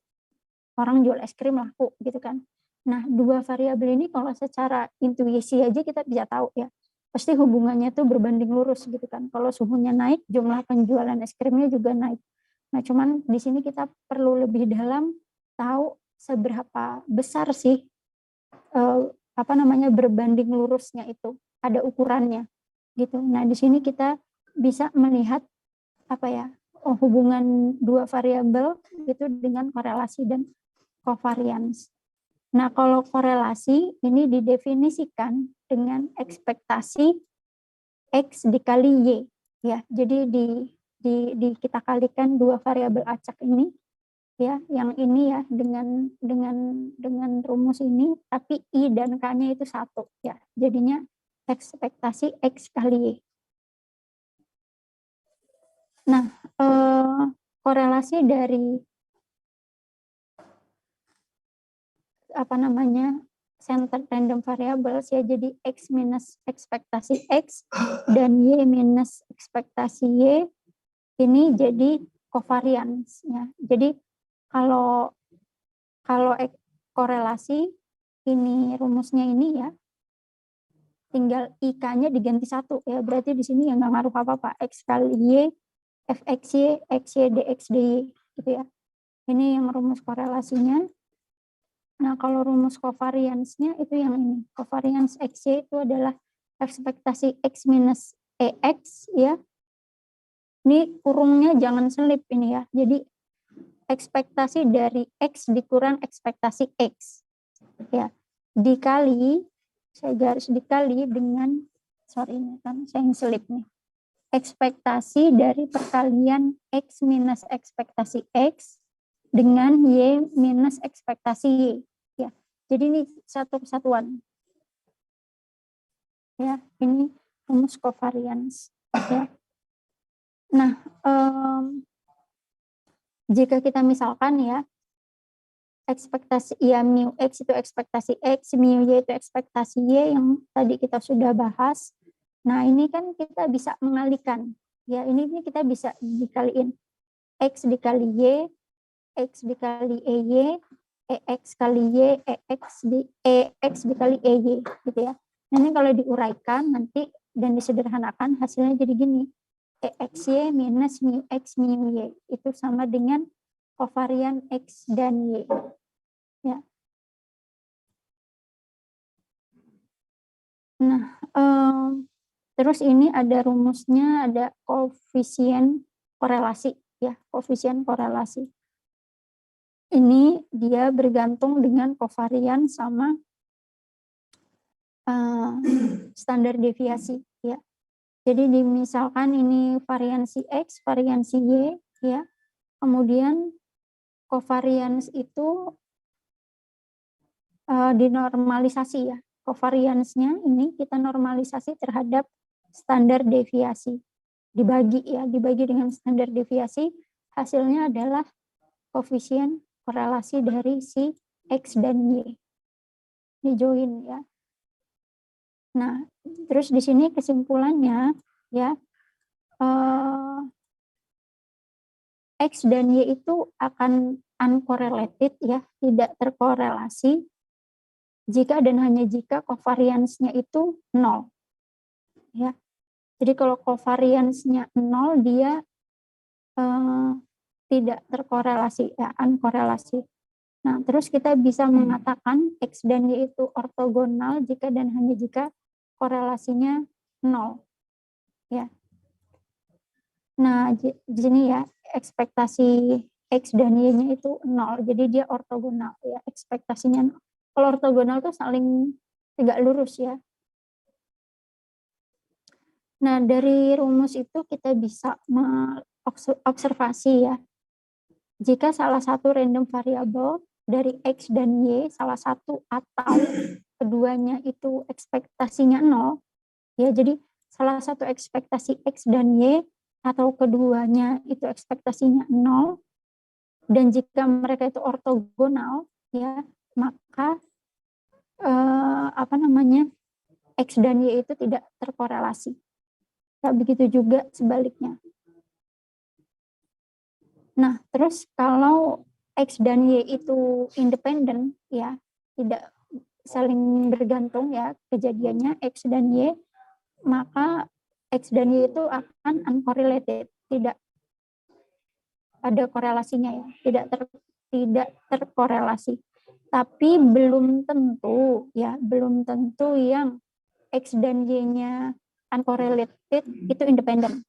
orang jual es krim laku gitu kan. Nah, dua variabel ini kalau secara intuisi aja kita bisa tahu ya, pasti hubungannya tuh berbanding lurus gitu kan. Kalau suhunya naik, jumlah penjualan es krimnya juga naik. Nah, cuman di sini kita perlu lebih dalam tahu seberapa besar sih berbanding lurusnya itu, ada ukurannya gitu. Nah, di sini kita bisa melihat hubungan dua variabel itu dengan korelasi dan covariance. Nah, kalau korelasi ini didefinisikan dengan ekspektasi X dikali Y. Ya, jadi kita kalikan dua variabel acak ini, ya, yang ini ya dengan rumus ini, tapi I dan K-nya itu satu, ya. Jadinya ekspektasi X kali Y. Nah, korelasi dari centered random variables ya, jadi X minus ekspektasi X dan Y minus ekspektasi Y ini jadi covariance ya. Jadi kalau korelasi ini rumusnya ini ya, tinggal IK-nya diganti satu ya, berarti di sini ya nggak ngaruh apa-apa, X kali Y, FXY, XY, DX, DY gitu ya. Ini yang rumus korelasinya. Nah, kalau rumus covariance-nya itu yang ini. Covariance XY itu adalah ekspektasi X minus EX ya. Ini kurungnya jangan selip ini ya. Jadi ekspektasi dari X dikurang ekspektasi X. Ya. Dikali, saya garis dikali dengan, ini kan saya yang selip nih. Ekspektasi dari perkalian X minus ekspektasi X dengan Y minus ekspektasi Y. Ya, jadi ini satu kesatuan. Ya, ini rumus covariance. Ya. Nah, jika kita misalkan ya, ekspektasi ya mu X itu ekspektasi X, mu Y itu ekspektasi Y yang tadi kita sudah bahas. Nah, ini kan kita bisa mengalihkan. Ya, ini kita bisa dikaliin X dikali Y, X dikali EY, EX kali Y, EX dikali EY gitu ya. Nah, ini kalau diuraikan nanti dan disederhanakan hasilnya jadi gini. EXY minus mu X mu Y itu sama dengan covarian X dan Y. Ya. Nah, terus ini ada rumusnya, ada koefisien korelasi ya, koefisien korelasi. Ini dia bergantung dengan kovarian sama standar deviasi ya. Jadi misalkan ini variansi X, variansi Y ya. Kemudian covariance itu dinormalisasi ya. Covariance-nya ini kita normalisasi terhadap standar deviasi. Dibagi dengan standar deviasi, hasilnya adalah koefisien korelasi dari si X dan Y. Ini join ya. Nah, terus di sini kesimpulannya ya, X dan Y itu akan uncorrelated ya, tidak terkorelasi jika dan hanya jika covariance-nya itu 0. Ya. Jadi kalau covariance-nya 0 dia tidak terkorelasi ya, unkorelasi. Nah, terus kita bisa mengatakan X dan Y itu ortogonal jika dan hanya jika korelasinya 0. Ya. Nah, di sini ya ekspektasi X dan Y-nya itu 0. Jadi dia ortogonal ya, ekspektasinya 0. Kalau ortogonal itu saling tegak lurus ya. Nah, dari rumus itu kita bisa observasi ya. Jika salah satu random variable dari X dan Y, salah satu atau keduanya itu ekspektasinya 0, ya, jadi salah satu ekspektasi X dan Y atau keduanya itu ekspektasinya 0, dan jika mereka itu ortogonal, ya, maka X dan Y itu tidak terkorelasi. Ya, begitu juga sebaliknya. Nah, terus kalau X dan Y itu independen, ya, tidak saling bergantung ya kejadiannya X dan Y, maka X dan Y itu akan uncorrelated, tidak ada korelasinya ya, tidak terkorelasi. Tapi belum tentu ya, belum tentu yang X dan Y-nya uncorrelated itu independen.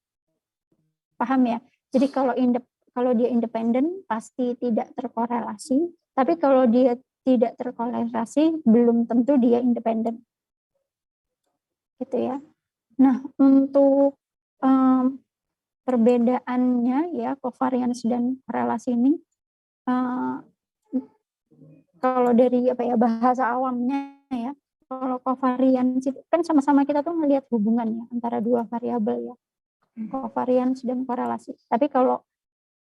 Paham ya? Jadi kalau dia independen pasti tidak terkorelasi, tapi kalau dia tidak terkorelasi belum tentu dia independen. Gitu ya. Nah, untuk perbedaannya ya covariance dan korelasi ini kalau dari bahasa awamnya ya, kalau covariance itu kan sama-sama kita tuh ngelihat hubungan ya antara dua variabel ya, covariance dan korelasi. Tapi kalau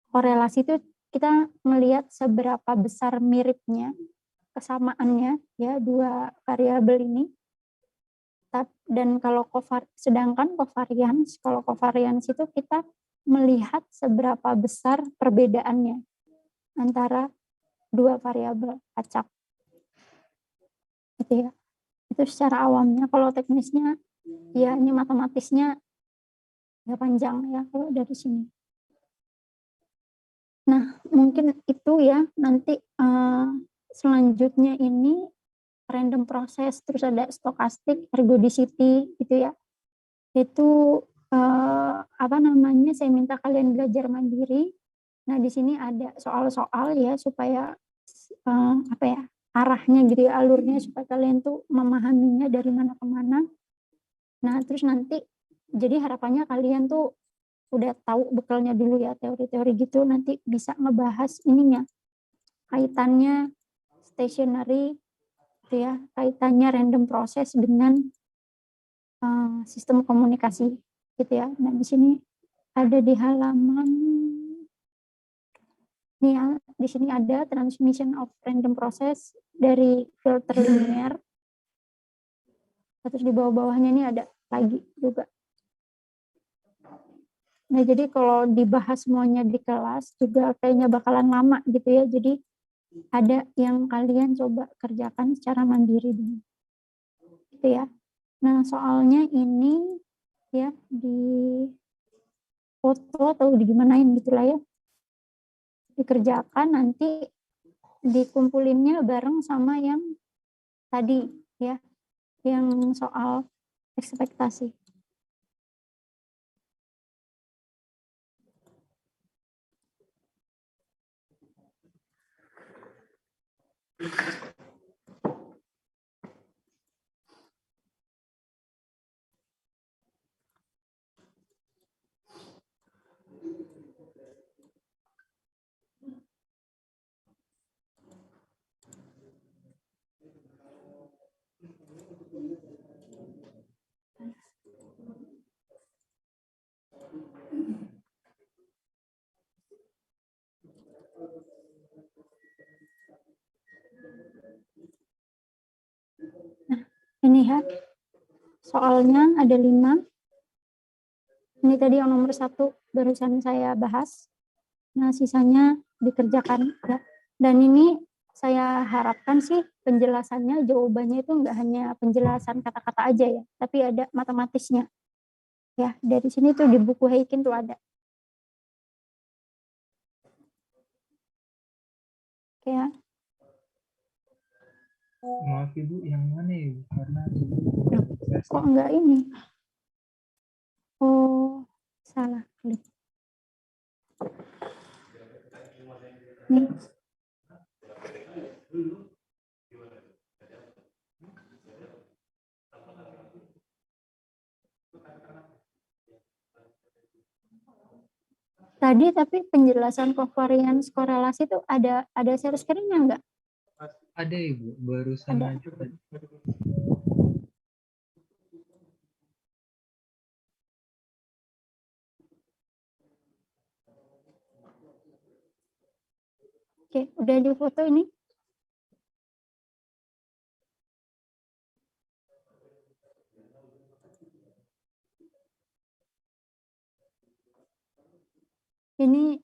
korelasi itu kita melihat seberapa besar miripnya, kesamaannya ya dua variabel ini. Dan kalau sedangkan kalau covariance itu kita melihat seberapa besar perbedaannya antara dua variabel acak. Gitu ya. Itu secara awamnya. Kalau teknisnya ya ini matematisnya ya panjang ya kalau dari sini. Nah, mungkin itu ya nanti selanjutnya ini random process, terus ada stochastic, ergodicity gitu ya. Itu saya minta kalian belajar mandiri. Nah, di sini ada soal-soal ya supaya arahnya gitu ya, alurnya supaya kalian tuh memahaminya dari mana ke mana. Nah, terus nanti jadi harapannya kalian tuh udah tahu bekalnya dulu ya, teori-teori gitu, nanti bisa ngebahas ininya, kaitannya stationary gitu ya, kaitannya random process dengan sistem komunikasi gitu ya. Nah, di sini ada di halaman ini ya, di sini ada transmission of random process dari filter linear. Terus di bawah-bawahnya ini ada lagi juga. Nah, jadi kalau dibahas semuanya di kelas juga kayaknya bakalan lama gitu ya. Jadi ada yang kalian coba kerjakan secara mandiri dulu. Gitu ya. Nah, soalnya ini ya di foto atau digimanain gitulah ya. Dikerjakan nanti dikumpulinnya bareng sama yang tadi ya, yang soal ekspektasi. Nah, ini ya, soalnya ada 5. Ini tadi yang nomor 1 barusan saya bahas. Nah, sisanya dikerjakan ya. Dan ini saya harapkan sih penjelasannya, jawabannya itu enggak hanya penjelasan kata-kata aja ya, tapi ada matematisnya. Ya, dari sini tuh di buku Heikin tuh ada. Oke ya. Maaf Ibu, yang mana ya? Karena Kok enggak ini? Oh, salah klik. Nih. Tadi tapi penjelasan covariance korelasi itu ada share screen-nya enggak? ada Ibu, barusan Ada. aja. Oke, udah di foto ini. Ini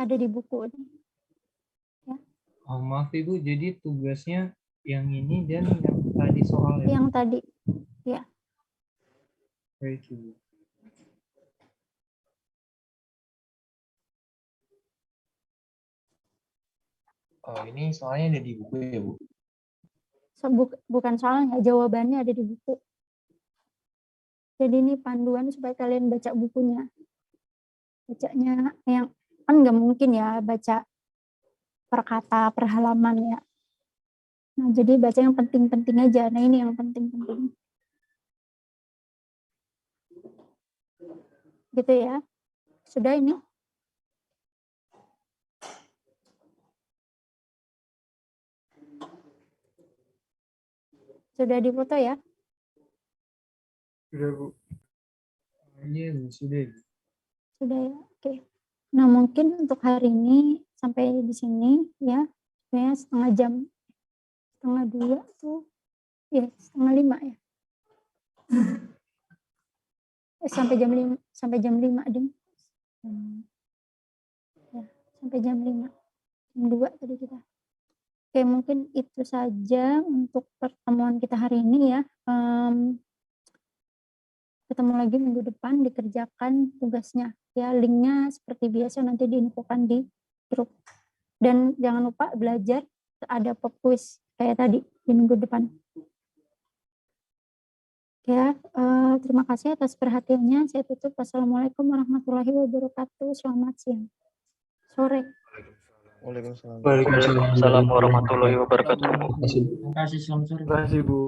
ada di buku ini. Ya. Oh, maaf Ibu, jadi tugasnya yang ini dan yang tadi soalnya. Yang tadi. Ya. Baik Ibu. Oh, ini soalnya ada di buku ya, Bu? Bukan soalnya, jawabannya ada di buku. Jadi ini panduan supaya kalian baca bukunya. Bacanya yang kan nggak mungkin ya baca per kata, per halaman ya. Nah, jadi baca yang penting-penting aja. Nah, ini yang penting-penting. Gitu ya. Sudah ini? Sudah dipoto ya? Sudah, Bu. Iya, sudah. Sudah ya, oke. Nah, mungkin untuk hari ini sampai di sini ya. Kayaknya setengah jam. Setengah 2 tuh. Ya, setengah 5 ya. Sampai jam 5, sampai jam 5 ding. Ya, sampai jam 5. Jam 2 tadi kita. Oke, mungkin itu saja untuk pertemuan kita hari ini ya. Ketemu lagi minggu depan, dikerjakan tugasnya. Ya, linknya seperti biasa nanti diinfokan di grup. Dan jangan lupa belajar, ada pop quiz kayak tadi di minggu depan. Ya, terima kasih atas perhatiannya. Saya tutup. Wassalamualaikum warahmatullahi wabarakatuh. Selamat siang. Sore. Waalaikumsalam warahmatullahi wabarakatuh. Terima kasih, selamat sore. Terima kasih, Bu.